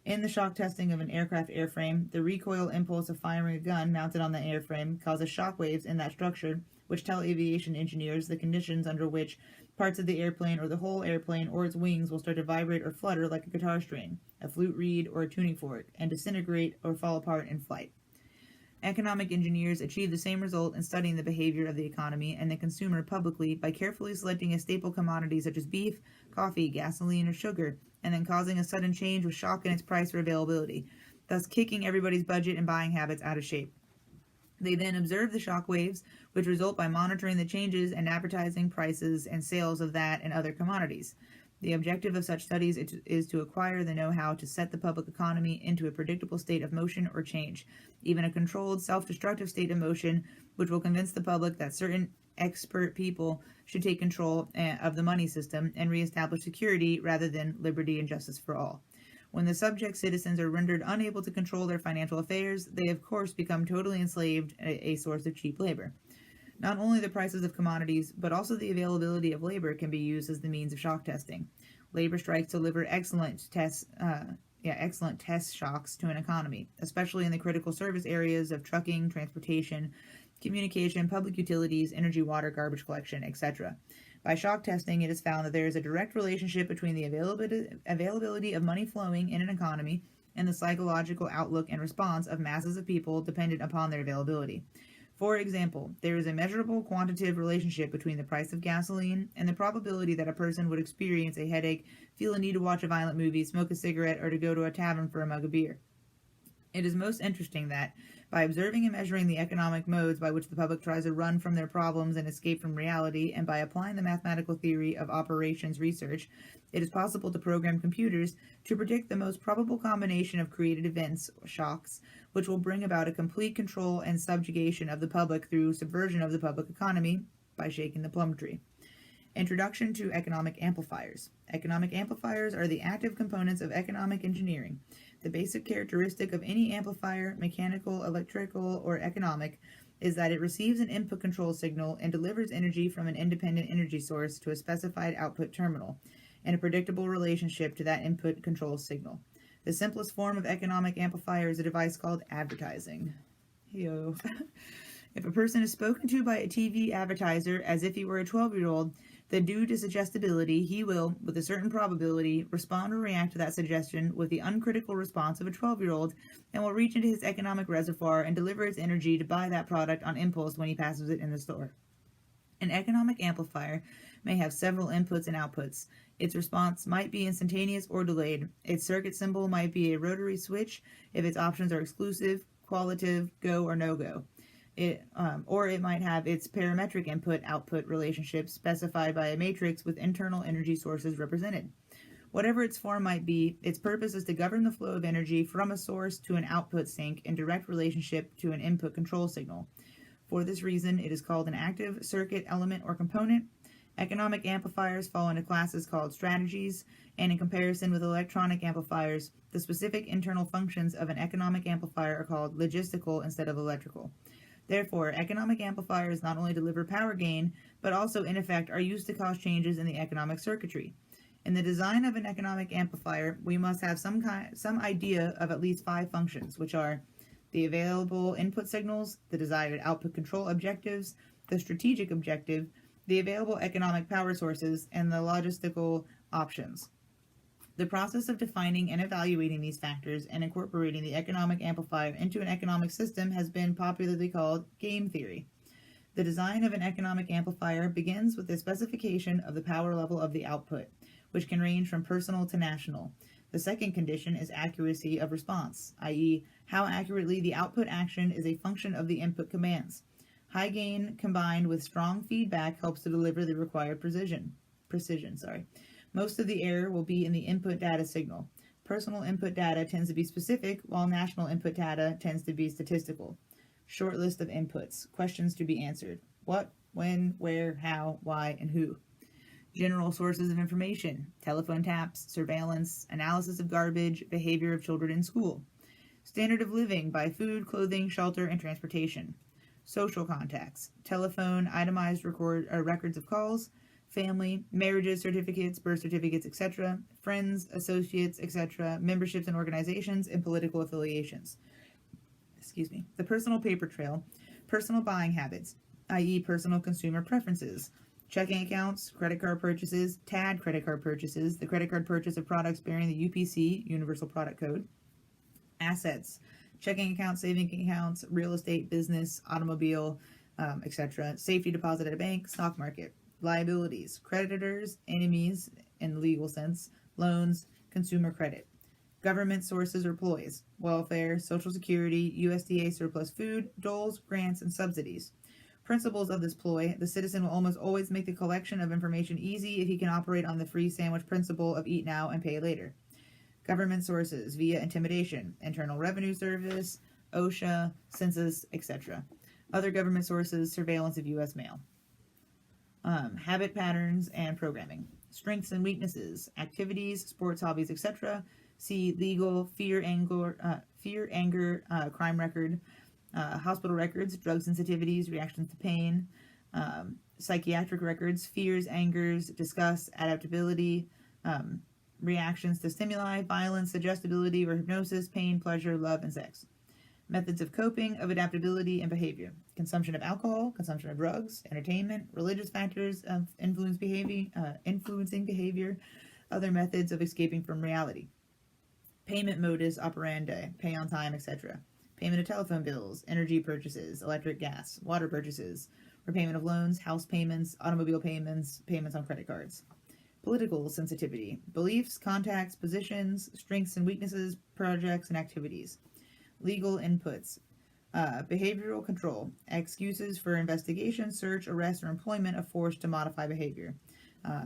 In the shock testing of an aircraft airframe, the recoil impulse of firing a gun mounted on the airframe causes shock waves in that structure, which tell aviation engineers the conditions under which parts of the airplane or the whole airplane or its wings will start to vibrate or flutter like a guitar string, a flute reed, or a tuning fork, and disintegrate or fall apart in flight. Economic engineers achieve the same result in studying the behavior of the economy and the consumer publicly by carefully selecting a staple commodity such as beef, coffee, gasoline, or sugar, and then causing a sudden change with shock in its price or availability, thus kicking everybody's budget and buying habits out of shape. They then observe the shock waves, which result by monitoring the changes in advertising, prices, and sales of that and other commodities. The objective of such studies is to acquire the know-how to set the public economy into a predictable state of motion or change, even a controlled, self-destructive state of motion, which will convince the public that certain expert people should take control of the money system and reestablish security rather than liberty and justice for all. When the subject citizens are rendered unable to control their financial affairs, they of course become totally enslaved, a source of cheap labor. Not only the prices of commodities, but also the availability of labor can be used as the means of shock testing. Labor strikes deliver excellent tests excellent test shocks to an economy, especially in the critical service areas of trucking, transportation, communication, public utilities, energy, water, garbage collection, etc. By shock testing, it is found that there is a direct relationship between the availability of money flowing in an economy and the psychological outlook and response of masses of people dependent upon their availability. For example, there is a measurable quantitative relationship between the price of gasoline and the probability that a person would experience a headache, feel a need to watch a violent movie, smoke a cigarette, or to go to a tavern for a mug of beer. It is most interesting that, by observing and measuring the economic modes by which the public tries to run from their problems and escape from reality, and by applying the mathematical theory of operations research, it is possible to program computers to predict the most probable combination of created events, shocks, which will bring about a complete control and subjugation of the public through subversion of the public economy by shaking the plum tree. Introduction to economic amplifiers. Economic amplifiers are the active components of economic engineering. The basic characteristic of any amplifier, mechanical, electrical, or economic, is that it receives an input control signal and delivers energy from an independent energy source to a specified output terminal, in a predictable relationship to that input control signal. The simplest form of economic amplifier is a device called advertising. Yo. If a person is spoken to by a TV advertiser as if he were a 12-year-old, then due to suggestibility, he will, with a certain probability, respond or react to that suggestion with the uncritical response of a 12-year-old and will reach into his economic reservoir and deliver its energy to buy that product on impulse when he passes it in the store. An economic amplifier may have several inputs and outputs. Its response might be instantaneous or delayed. Its circuit symbol might be a rotary switch if its options are exclusive, qualitative, go or no-go. Or it might have its parametric input-output relationship specified by a matrix with internal energy sources represented. Whatever its form might be, its purpose is to govern the flow of energy from a source to an output sink in direct relationship to an input control signal. For this reason, it is called an active circuit element or component. Economic amplifiers fall into classes called strategies, and in comparison with electronic amplifiers, the specific internal functions of an economic amplifier are called logistical instead of electrical. Therefore, economic amplifiers not only deliver power gain, but also in effect are used to cause changes in the economic circuitry. In the design of an economic amplifier, we must have some idea of at least 5 functions, which are the available input signals, the desired output control objectives, the strategic objective, the available economic power sources, and the logistical options. The process of defining and evaluating these factors and incorporating the economic amplifier into an economic system has been popularly called game theory. The design of an economic amplifier begins with the specification of the power level of the output, which can range from personal to national. The second condition is accuracy of response, i.e., how accurately the output action is a function of the input commands. High gain combined with strong feedback helps to deliver the required precision. Most of the error will be in the input data signal. Personal input data tends to be specific, while national input data tends to be statistical. Short list of inputs. Questions to be answered. What, when, where, how, why, and who. General sources of information. Telephone taps, surveillance, analysis of garbage, behavior of children in school. Standard of living by food, clothing, shelter, and transportation. Social contacts. Telephone, itemized records of calls. Family, marriages, certificates, birth certificates, etc., friends, associates, etc., memberships in organizations, and political affiliations. The personal paper trail, personal buying habits, i.e. personal consumer preferences, checking accounts, credit card purchases, TAD credit card purchases, the credit card purchase of products bearing the UPC, Universal Product Code, assets, checking accounts, saving accounts, real estate, business, automobile, etc., safety deposit at a bank, stock market. Liabilities, creditors, enemies in the legal sense, loans, consumer credit. Government sources or ploys, welfare, Social Security, USDA surplus food, doles, grants, and subsidies. Principles of this ploy: the citizen will almost always make the collection of information easy if he can operate on the free sandwich principle of eat now and pay later. Government sources via intimidation, Internal Revenue Service, OSHA, census, etc. Other government sources, surveillance of U.S. mail. Habit patterns and programming. Strengths and weaknesses, activities, sports, hobbies, etc. See legal, fear, anger, crime record, hospital records, drug sensitivities, reactions to pain, psychiatric records, fears, angers, disgust, adaptability, reactions to stimuli, violence, suggestibility or hypnosis, pain, pleasure, love, and sex. Methods of coping, of adaptability, and behavior. Consumption of alcohol, consumption of drugs, entertainment, religious factors of influencing behavior, other methods of escaping from reality. Payment modus operandi, pay on time, etc. Payment of telephone bills, energy purchases, electric, gas, water purchases, repayment of loans, house payments, automobile payments, payments on credit cards. Political sensitivity, beliefs, contacts, positions, strengths and weaknesses, projects, and activities. Legal inputs, behavioral control, excuses for investigation, search, arrest, or employment of force to modify behavior.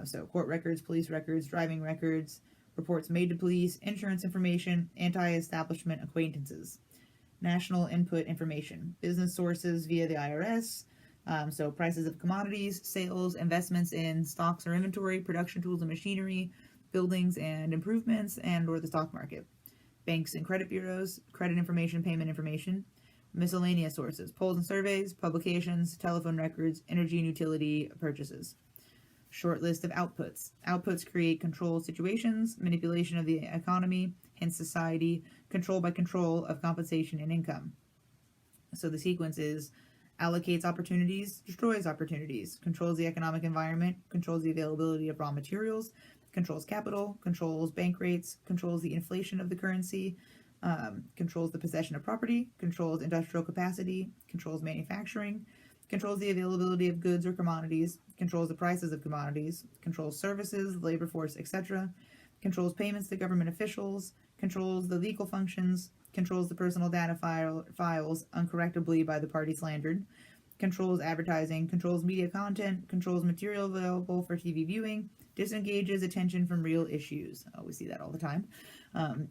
So court records, police records, driving records, reports made to police, insurance information, anti-establishment acquaintances. National input information, business sources via the IRS, so prices of commodities, sales, investments in stocks or inventory, production tools and machinery, buildings and improvements, and or the stock market. Banks and credit bureaus, credit information, payment information. Miscellaneous sources, polls and surveys, publications, telephone records, energy and utility purchases. Short list of outputs. Outputs create control situations, manipulation of the economy, hence society, control by control of compensation and income. So the sequence is allocates opportunities, destroys opportunities, controls the economic environment, controls the availability of raw materials, controls capital, controls bank rates, controls the inflation of the currency, controls the possession of property, controls industrial capacity, controls manufacturing, controls the availability of goods or commodities, controls the prices of commodities, controls services, labor force, etc., controls payments to government officials, controls the legal functions, controls the personal data files uncorrectably by the party slandered, controls advertising, controls media content, controls material available for TV viewing, disengages attention from real issues. Oh, we see that all the time.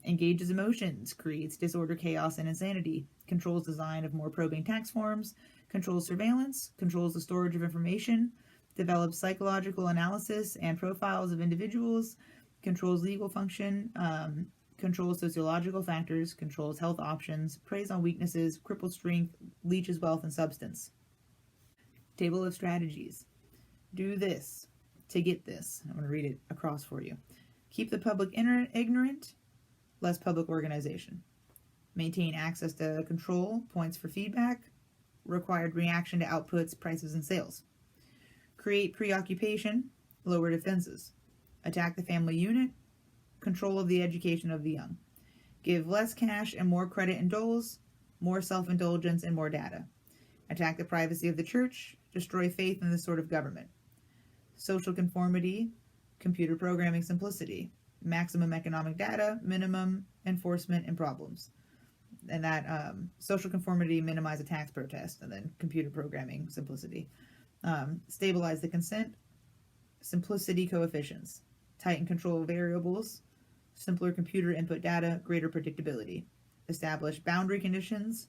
Engages emotions, creates disorder, chaos, and insanity, controls design of more probing tax forms, controls surveillance, controls the storage of information, develops psychological analysis and profiles of individuals, controls legal function, controls sociological factors, controls health options, preys on weaknesses, cripples strength, leeches wealth and substance. Table of strategies. Do this to get this. I'm going to read it across for you. Keep the public ignorant, less public organization. Maintain access to control, points for feedback, required reaction to outputs, prices, and sales. Create preoccupation, lower defenses. Attack the family unit, control of the education of the young. Give less cash and more credit and doles, more self-indulgence and more data. Attack the privacy of the church, destroy faith in this sort of government. Social conformity, computer programming simplicity. Maximum economic data, minimum enforcement and problems. And that social conformity, minimize attacks, protest, and then computer programming simplicity. Stabilize the consent, simplicity coefficients. Tighten control variables, simpler computer input data, greater predictability. Establish boundary conditions,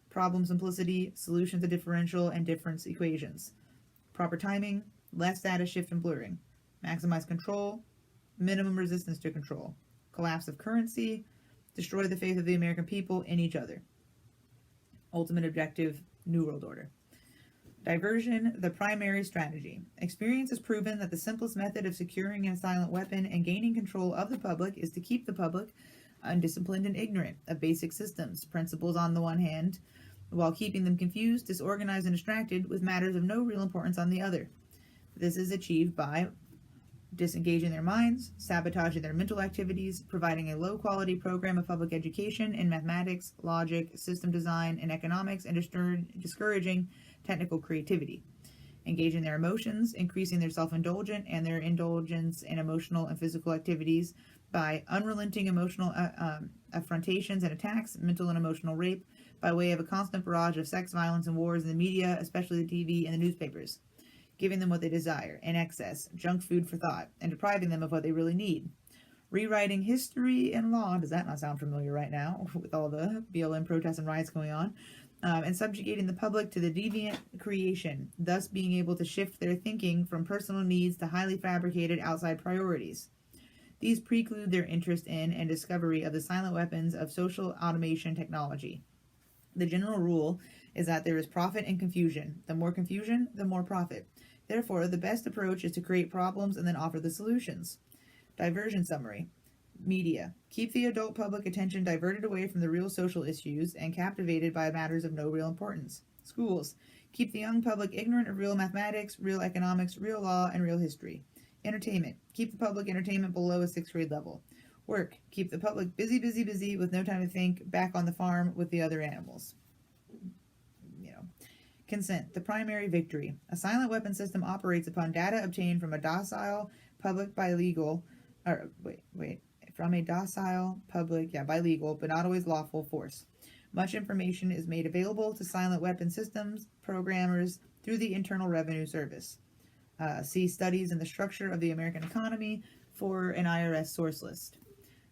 problem simplicity, solution to differential and difference equations. Proper timing, less data shift and blurring. Maximize control, minimum resistance to control. Collapse of currency, destroy the faith of the American people in each other. Ultimate objective, New World Order. Diversion, the primary strategy. Experience has proven that the simplest method of securing a silent weapon and gaining control of the public is to keep the public undisciplined and ignorant of basic systems, principles on the one hand, while keeping them confused, disorganized, and distracted with matters of no real importance on the other. This is achieved by disengaging their minds, sabotaging their mental activities, providing a low-quality program of public education in mathematics, logic, system design, and economics, and discouraging technical creativity. Engaging their emotions, increasing their self-indulgence and their indulgence in emotional and physical activities by unrelenting emotional affrontations and attacks, mental and emotional rape, by way of a constant barrage of sex, violence, and wars in the media, especially the TV and the newspapers. Giving them what they desire, in excess, junk food for thought, and depriving them of what they really need. Rewriting history and law, does that not sound familiar right now, with all the BLM protests and riots going on? And subjugating the public to the deviant creation, thus being able to shift their thinking from personal needs to highly fabricated outside priorities. These preclude their interest in and discovery of the silent weapons of social automation technology. The general rule is that there is profit in confusion. The more confusion, the more profit. Therefore, the best approach is to create problems and then offer the solutions. Diversion summary. Media. Keep the adult public attention diverted away from the real social issues and captivated by matters of no real importance. Schools. Keep the young public ignorant of real mathematics, real economics, real law, and real history. Entertainment. Keep the public entertainment below a 6th grade level. Work. Keep the public busy, busy, busy with no time to think, back on the farm with the other animals. Consent. The primary victory. A silent weapon system operates upon data obtained from a docile public by legal, from a docile public, by legal, but not always lawful force. Much information is made available to silent weapon systems programmers through the Internal Revenue Service. See studies in the structure of the American economy for an IRS source list.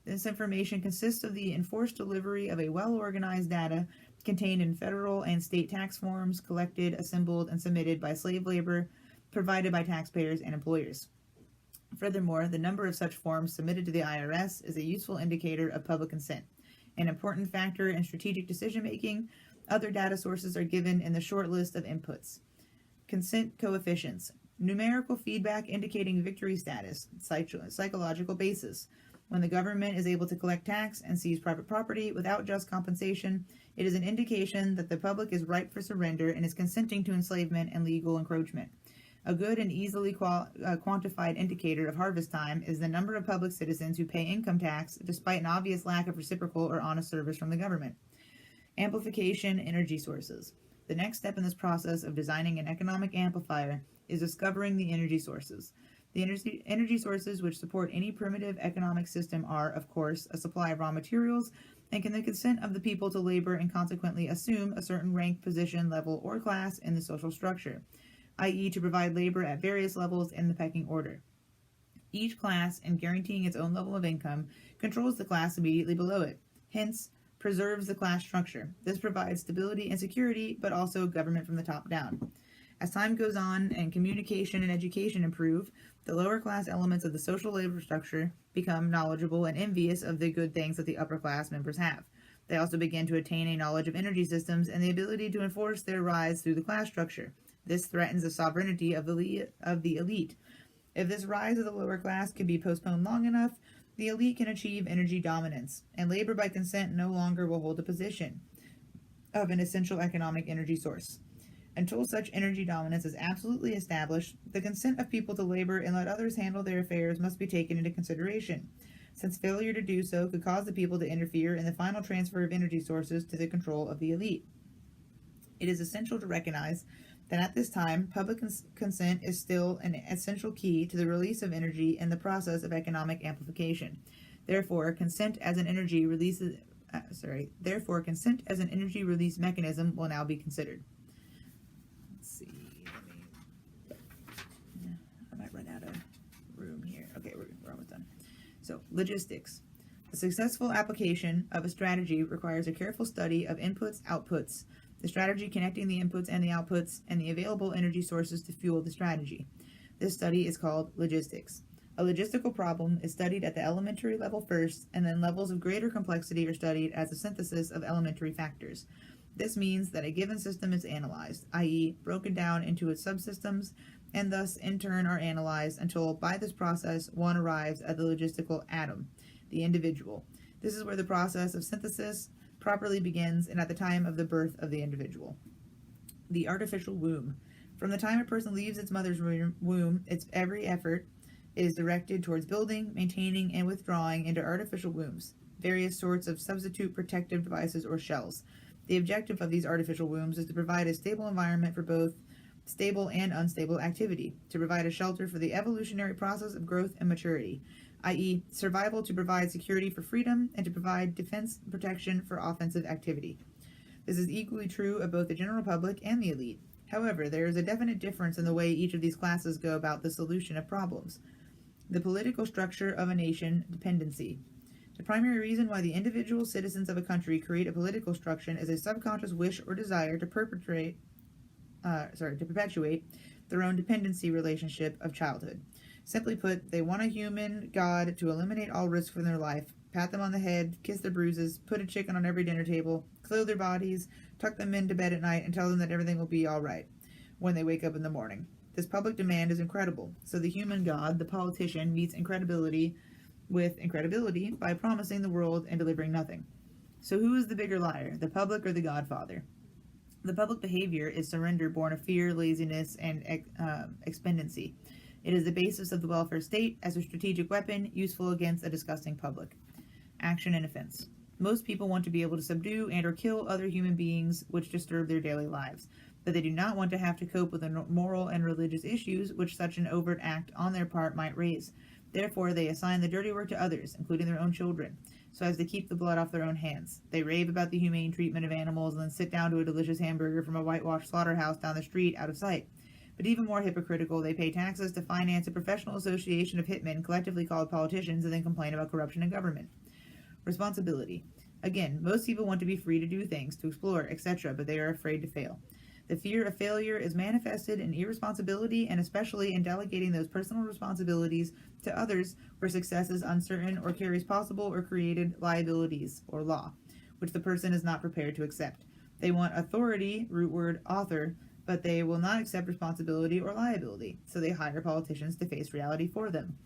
This information consists of the enforced delivery of a well-organized data contained in federal and state tax forms collected, assembled, and submitted by slave labor provided by taxpayers and employers. Furthermore, the number of such forms submitted to the IRS is a useful indicator of public consent. An important factor in strategic decision-making, other data sources are given in the short list of inputs. Consent coefficients. Numerical feedback indicating victory status, psychological basis. When the government is able to collect tax and seize private property without just compensation, it is an indication that the public is ripe for surrender and is consenting to enslavement and legal encroachment. A good and easily quantified indicator of harvest time is the number of public citizens who pay income tax despite an obvious lack of reciprocal or honest service from the government. Amplification energy sources. The next step in this process of designing an economic amplifier is discovering the energy sources. The energy sources which support any primitive economic system are, of course, a supply of raw materials and the consent of the people to labor and consequently assume a certain rank, position, level, or class in the social structure, i.e. to provide labor at various levels in the pecking order. Each class, in guaranteeing its own level of income, controls the class immediately below it, hence preserves the class structure. This provides stability and security, but also government from the top down. As time goes on and communication and education improve, the lower class elements of the social labor structure become knowledgeable and envious of the good things that the upper class members have. They also begin to attain a knowledge of energy systems and the ability to enforce their rise through the class structure. This threatens the sovereignty of the elite. If this rise of the lower class can be postponed long enough, the elite can achieve energy dominance, and labor by consent no longer will hold the position of an essential economic energy source. Until such energy dominance is absolutely established, the consent of people to labor and let others handle their affairs must be taken into consideration, since failure to do so could cause the people to interfere in the final transfer of energy sources to the control of the elite. It is essential to recognize that at this time, public consent is still an essential key to the release of energy in the process of economic amplification. Therefore, consent as an energy release mechanism will now be considered. I might run out of room here. Okay, we're almost done. So, logistics. The successful application of a strategy requires a careful study of inputs, outputs, the strategy connecting the inputs and the outputs, and the available energy sources to fuel the strategy. This study is called logistics. A logistical problem is studied at the elementary level first, and then levels of greater complexity are studied as a synthesis of elementary factors. This means that a given system is analyzed, i.e., broken down into its subsystems, and thus in turn are analyzed until by this process one arrives at the logistical atom, the individual. This is where the process of synthesis properly begins and at the time of the birth of the individual. The artificial womb. From the time a person leaves its mother's womb, its every effort is directed towards building, maintaining, and withdrawing into artificial wombs, various sorts of substitute protective devices or shells. The objective of these artificial wombs is to provide a stable environment for both stable and unstable activity, to provide a shelter for the evolutionary process of growth and maturity, i.e., survival to provide security for freedom, and to provide defense protection for offensive activity. This is equally true of both the general public and the elite. However, there is a definite difference in the way each of these classes go about the solution of problems. The political structure of a nation, dependency. The primary reason why the individual citizens of a country create a political structure is a subconscious wish or desire to perpetuate their own dependency relationship of childhood. Simply put, they want a human god to eliminate all risk from their life, pat them on the head, kiss their bruises, put a chicken on every dinner table, clothe their bodies, tuck them into bed at night, and tell them that everything will be all right when they wake up in the morning. This public demand is incredible, so the human god, the politician, meets incredibility with incredibility by promising the world and delivering nothing. So who is the bigger liar, the public or the Godfather? The public behavior is surrender born of fear, laziness, and expendency. It is the basis of the welfare state as a strategic weapon useful against a disgusting public. Action and offense. Most people want to be able to subdue and or kill other human beings which disturb their daily lives, but they do not want to have to cope with the moral and religious issues which such an overt act on their part might raise. Therefore, they assign the dirty work to others, including their own children, so as to keep the blood off their own hands. They rave about the humane treatment of animals and then sit down to a delicious hamburger from a whitewashed slaughterhouse down the street out of sight. But even more hypocritical, they pay taxes to finance a professional association of hitmen collectively called politicians and then complain about corruption in government. Responsibility. Again, most people want to be free to do things, to explore, etc., but they are afraid to fail. The fear of failure is manifested in irresponsibility and especially in delegating those personal responsibilities to others where success is uncertain or carries possible or created liabilities or law, which the person is not prepared to accept. They want authority, root word author, but they will not accept responsibility or liability, so they hire politicians to face reality for them.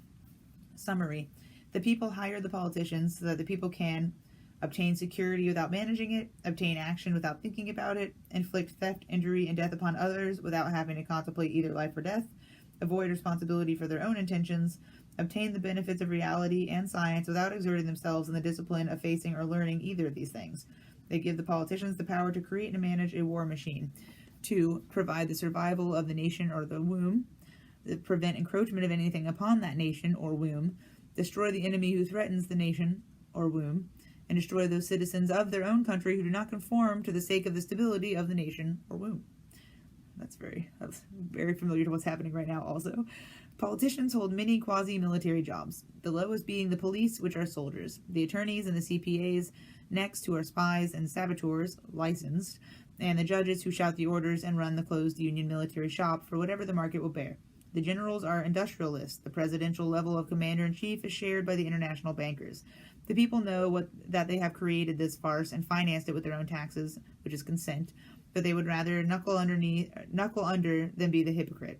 Summary. The people hire the politicians so that the people can obtain security without managing it, obtain action without thinking about it, inflict theft, injury, and death upon others without having to contemplate either life or death, avoid responsibility for their own intentions, obtain the benefits of reality and science without exerting themselves in the discipline of facing or learning either of these things. They give the politicians the power to create and manage a war machine, to provide the survival of the nation or the womb, prevent encroachment of anything upon that nation or womb, destroy the enemy who threatens the nation or womb, and destroy those citizens of their own country who do not conform to the sake of the stability of the nation or womb. That's very familiar to what's happening right now also. Politicians hold many quasi-military jobs, the lowest being the police, which are soldiers, the attorneys and the CPAs, next who are spies and saboteurs, licensed, and the judges who shout the orders and run the closed union military shop for whatever the market will bear. The generals are industrialists. The presidential level of commander-in-chief is shared by the international bankers. The people know that they have created this farce and financed it with their own taxes, which is consent, but they would rather knuckle under than be the hypocrite.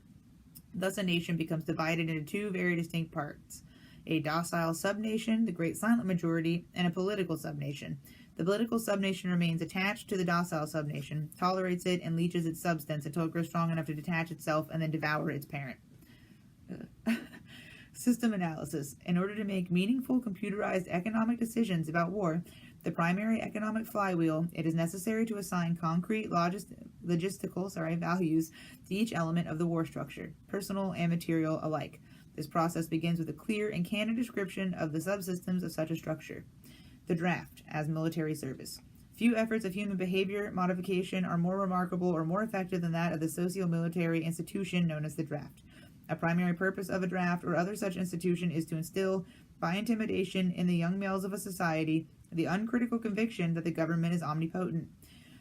Thus a nation becomes divided into two very distinct parts, a docile subnation, the great silent majority, and a political subnation. The political subnation remains attached to the docile subnation, tolerates it, and leeches its substance until it grows strong enough to detach itself and then devour its parent. System analysis. In order to make meaningful computerized economic decisions about war, the primary economic flywheel, it is necessary to assign concrete logistical values to each element of the war structure, personal and material alike. This process begins with a clear and candid description of the subsystems of such a structure. The draft as military service. Few efforts of human behavior modification are more remarkable or more effective than that of the socio-military institution known as the draft. A primary purpose of a draft or other such institution is to instill, by intimidation in the young males of a society, the uncritical conviction that the government is omnipotent.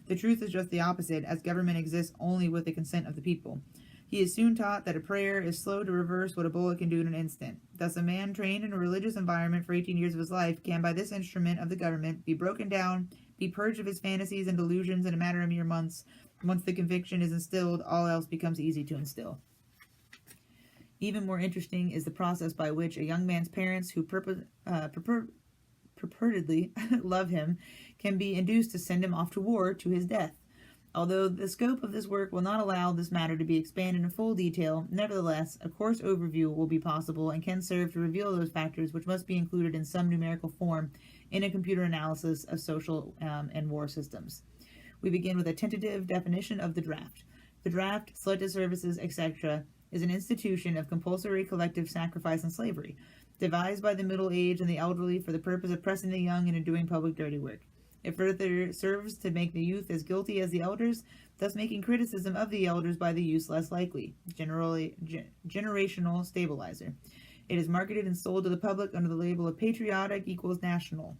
The truth is just the opposite, as government exists only with the consent of the people. He is soon taught that a prayer is slow to reverse what a bullet can do in an instant. Thus, a man trained in a religious environment for 18 years of his life can, by this instrument of the government, be broken down, be purged of his fantasies and delusions in a matter of mere months. Once the conviction is instilled, all else becomes easy to instill. Even more interesting is the process by which a young man's parents, who purportedly love him, can be induced to send him off to war to his death. Although the scope of this work will not allow this matter to be expanded in full detail, nevertheless, a coarse overview will be possible and can serve to reveal those factors which must be included in some numerical form in a computer analysis of social and war systems. We begin with a tentative definition of the draft. The draft, selected services, etc., is an institution of compulsory collective sacrifice and slavery, devised by the middle-aged and the elderly for the purpose of pressing the young into doing public dirty work. It further serves to make the youth as guilty as the elders, thus making criticism of the elders by the youth less likely, generational stabilizer. It is marketed and sold to the public under the label of patriotic equals national.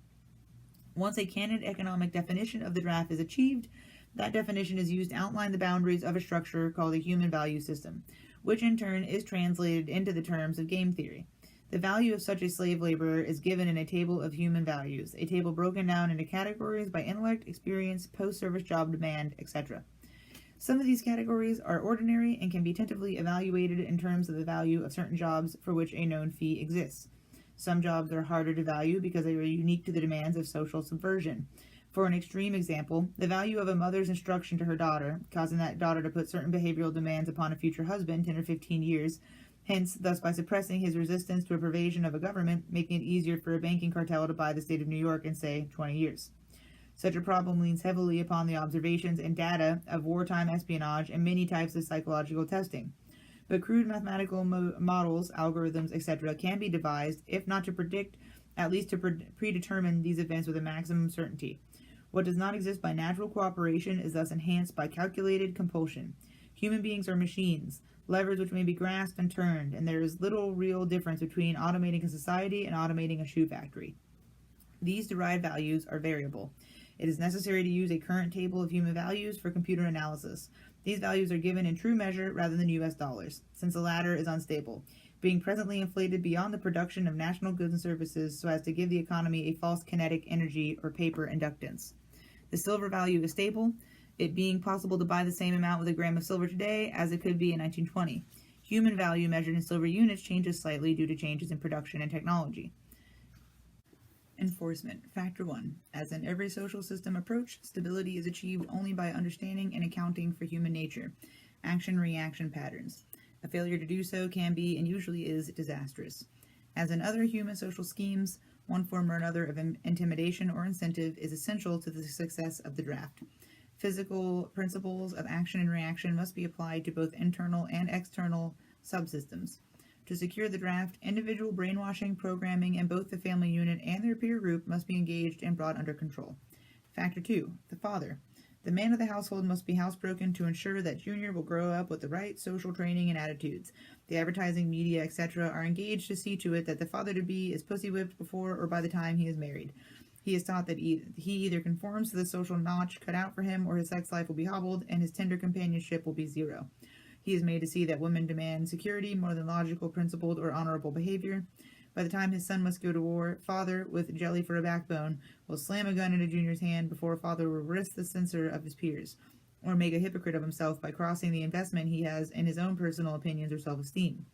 Once a canon economic definition of the draft is achieved, that definition is used to outline the boundaries of a structure called a human value system, which in turn is translated into the terms of game theory. The value of such a slave laborer is given in a table of human values, a table broken down into categories by intellect, experience, post-service job demand, etc. Some of these categories are ordinary and can be tentatively evaluated in terms of the value of certain jobs for which a known fee exists. Some jobs are harder to value because they are unique to the demands of social subversion. For an extreme example, the value of a mother's instruction to her daughter, causing that daughter to put certain behavioral demands upon a future husband 10 or 15 years, hence, thus by suppressing his resistance to a pervasion of a government, making it easier for a banking cartel to buy the state of New York in, say, 20 years. Such a problem leans heavily upon the observations and data of wartime espionage and many types of psychological testing. But crude mathematical models, algorithms, etc., can be devised, if not to predict, at least to predetermine these events with a maximum certainty. What does not exist by natural cooperation is thus enhanced by calculated compulsion. Human beings are machines, levers which may be grasped and turned, and there is little real difference between automating a society and automating a shoe factory. These derived values are variable. It is necessary to use a current table of human values for computer analysis. These values are given in true measure rather than US dollars, since the latter is unstable, being presently inflated beyond the production of national goods and services so as to give the economy a false kinetic energy or paper inductance. The silver value is stable, it being possible to buy the same amount with a gram of silver today as it could be in 1920. Human value measured in silver units changes slightly due to changes in production and technology. Enforcement. Factor 1. As in every social system approach, stability is achieved only by understanding and accounting for human nature, action-reaction patterns. A failure to do so can be, and usually is, disastrous. As in other human social schemes, one form or another of intimidation or incentive is essential to the success of the draft. Physical principles of action and reaction must be applied to both internal and external subsystems. To secure the draft, individual brainwashing, programming in both the family unit and their peer group must be engaged and brought under control. Factor 2. The father. The man of the household must be housebroken to ensure that Junior will grow up with the right social training and attitudes. The advertising, media, etc. are engaged to see to it that the father-to-be is pussy-whipped before or by the time he is married. He is taught that he either conforms to the social notch cut out for him or his sex life will be hobbled and his tender companionship will be zero. He is made to see that women demand security more than logical, principled, or honorable behavior. By the time his son must go to war, father, with jelly for a backbone, will slam a gun into Junior's hand before father will risk the censor of his peers, or make a hypocrite of himself by crossing the investment he has in his own personal opinions or self-esteem.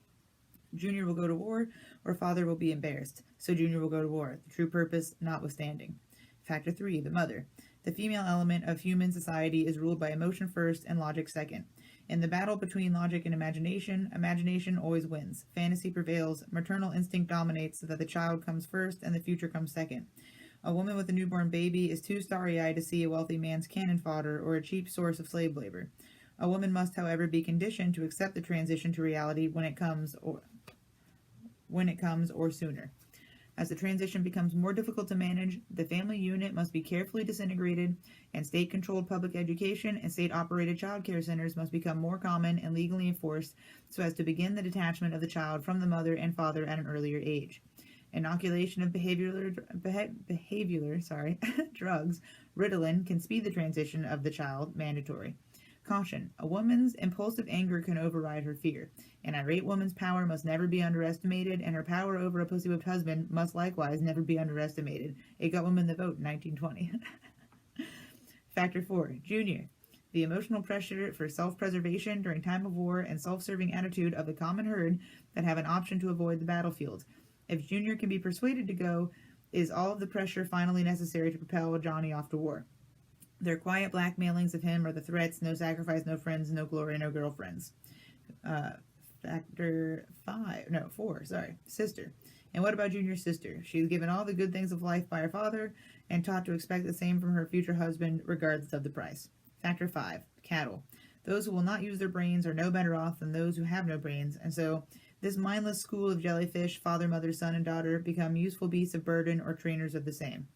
Junior will go to war, or father will be embarrassed, so Junior will go to war, the true purpose notwithstanding. Factor 3. The mother. The female element of human society is ruled by emotion first and logic second. In the battle between logic and imagination always wins. Fantasy prevails, maternal instinct dominates so that the child comes first and the future comes second. A woman with a newborn baby is too starry-eyed to see a wealthy man's cannon fodder or a cheap source of slave labor. A woman must, however, be conditioned to accept the transition to reality when it comes or sooner. As the transition becomes more difficult to manage, the family unit must be carefully disintegrated, and state-controlled public education and state-operated child care centers must become more common and legally enforced so as to begin the detachment of the child from the mother and father at an earlier age. Inoculation of behavioral drugs, Ritalin, can speed the transition of the child, mandatory. Caution. A woman's impulsive anger can override her fear. An irate woman's power must never be underestimated, and her power over a pussy-whipped husband must likewise never be underestimated. It got women the vote in 1920. Factor 4. Junior. The emotional pressure for self-preservation during time of war and self-serving attitude of the common herd that have an option to avoid the battlefield. If Junior can be persuaded to go, is all of the pressure finally necessary to propel Johnny off to war. Their quiet blackmailings of him are the threats: no sacrifice, no friends, no glory, no girlfriends. Factor 4, sister. And what about Junior's sister? She is given all the good things of life by her father and taught to expect the same from her future husband, regardless of the price. Factor 5, cattle. Those who will not use their brains are no better off than those who have no brains, and so this mindless school of jellyfish, father, mother, son, and daughter, become useful beasts of burden or trainers of the same.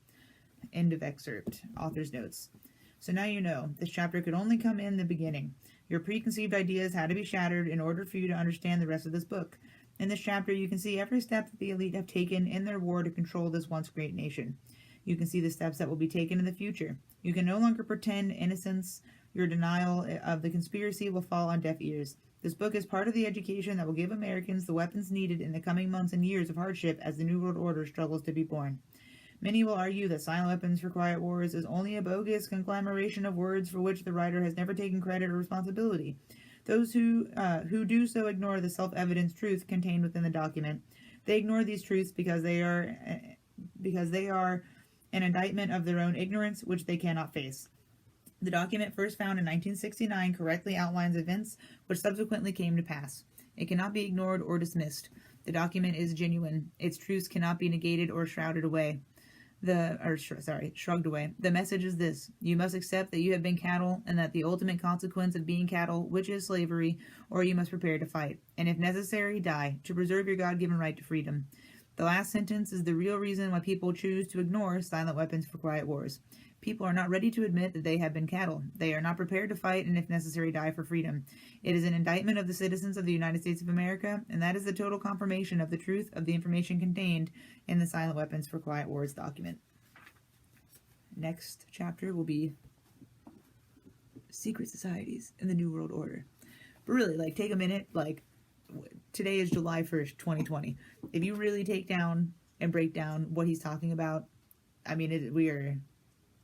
End of excerpt. Author's notes. So now you know, this chapter could only come in the beginning. Your preconceived ideas had to be shattered in order for you to understand the rest of this book. In this chapter, you can see every step that the elite have taken in their war to control this once great nation. You can see the steps that will be taken in the future. You can no longer pretend innocence. Your denial of the conspiracy will fall on deaf ears. This book is part of the education that will give Americans the weapons needed in the coming months and years of hardship as the New World Order struggles to be born. Many will argue that silent weapons for quiet wars is only a bogus conglomeration of words for which the writer has never taken credit or responsibility. Those who do so ignore the self-evident truth contained within the document. They ignore these truths because they are an indictment of their own ignorance, which they cannot face. The document, first found in 1969, correctly outlines events which subsequently came to pass. It cannot be ignored or dismissed. The document is genuine. Its truths cannot be negated or shrouded away. Shrugged away. The message is this: you must accept that you have been cattle, and that the ultimate consequence of being cattle, which is slavery, or you must prepare to fight, and if necessary, die, to preserve your God-given right to freedom. The last sentence is the real reason why people choose to ignore silent weapons for quiet wars. People are not ready to admit that they have been cattle. They are not prepared to fight and, if necessary, die for freedom. It is an indictment of the citizens of the United States of America, and that is the total confirmation of the truth of the information contained in the Silent Weapons for Quiet Wars document. Next chapter will be secret societies in the New World Order. But really, like, take a minute. Like, today is July 1st, 2020. If you really take down and break down what he's talking about, I mean,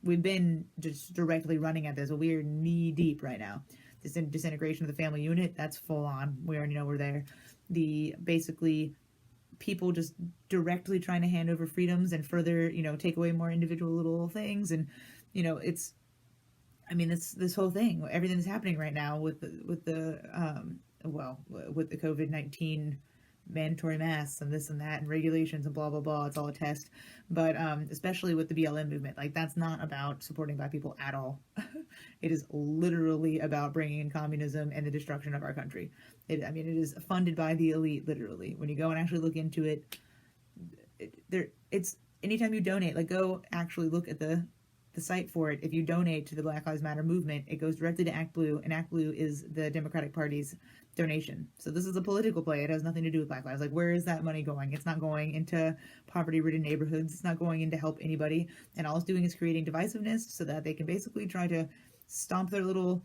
we've been just directly running at this. We are knee deep right now. This disintegration of the family unit, that's full on. We already know we're there. Basically people just directly trying to hand over freedoms and further, take away more individual little things. And, this whole thing, everything that's happening right now with the COVID-19 mandatory masks and this and that and regulations and blah blah blah, it's all a test. But especially with the BLM movement, like, that's not about supporting Black people at all. It is literally about bringing in communism and the destruction of our country. It is funded by the elite, literally. When you go and actually look into it, it's anytime you donate, like, go actually look at the site for it. If you donate to the Black Lives Matter movement, it goes directly to Act Blue, and Act Blue is the Democratic Party's donation. So this is a political play. It has nothing to do with Black Lives. Like, where is that money going? It's not going into poverty-ridden neighborhoods. It's not going in to help anybody. And all it's doing is creating divisiveness so that they can basically try to stomp their little,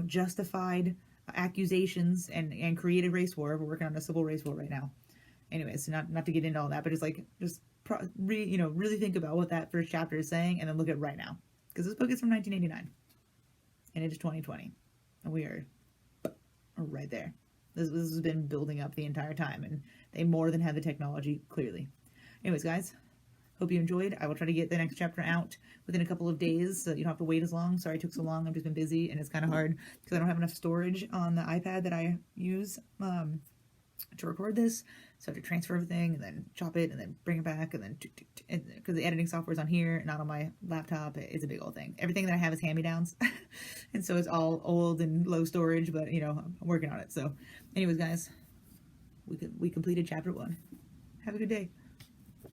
justified accusations and create a race war. We're working on a civil race war right now. Anyways, so not to get into all that, but really think about what that first chapter is saying, and then look at right now, because this book is from 1989 and it is 2020, and we are right there. This has been building up the entire time, and they more than have the technology, clearly. Anyways, guys, hope you enjoyed. I will try to get the next chapter out within a couple of days so that you don't have to wait as long. Sorry it took so long. I've just been busy, and it's kind of hard because I don't have enough storage on the iPad that I use to record this. So I have to transfer everything and then chop it and then bring it back, and then because the editing software is on here, not on my laptop. It's a big old thing. Everything that I have is hand-me-downs, and so it's all old and low storage. But I'm working on it. So, anyways, guys, we completed chapter 1. Have a good day.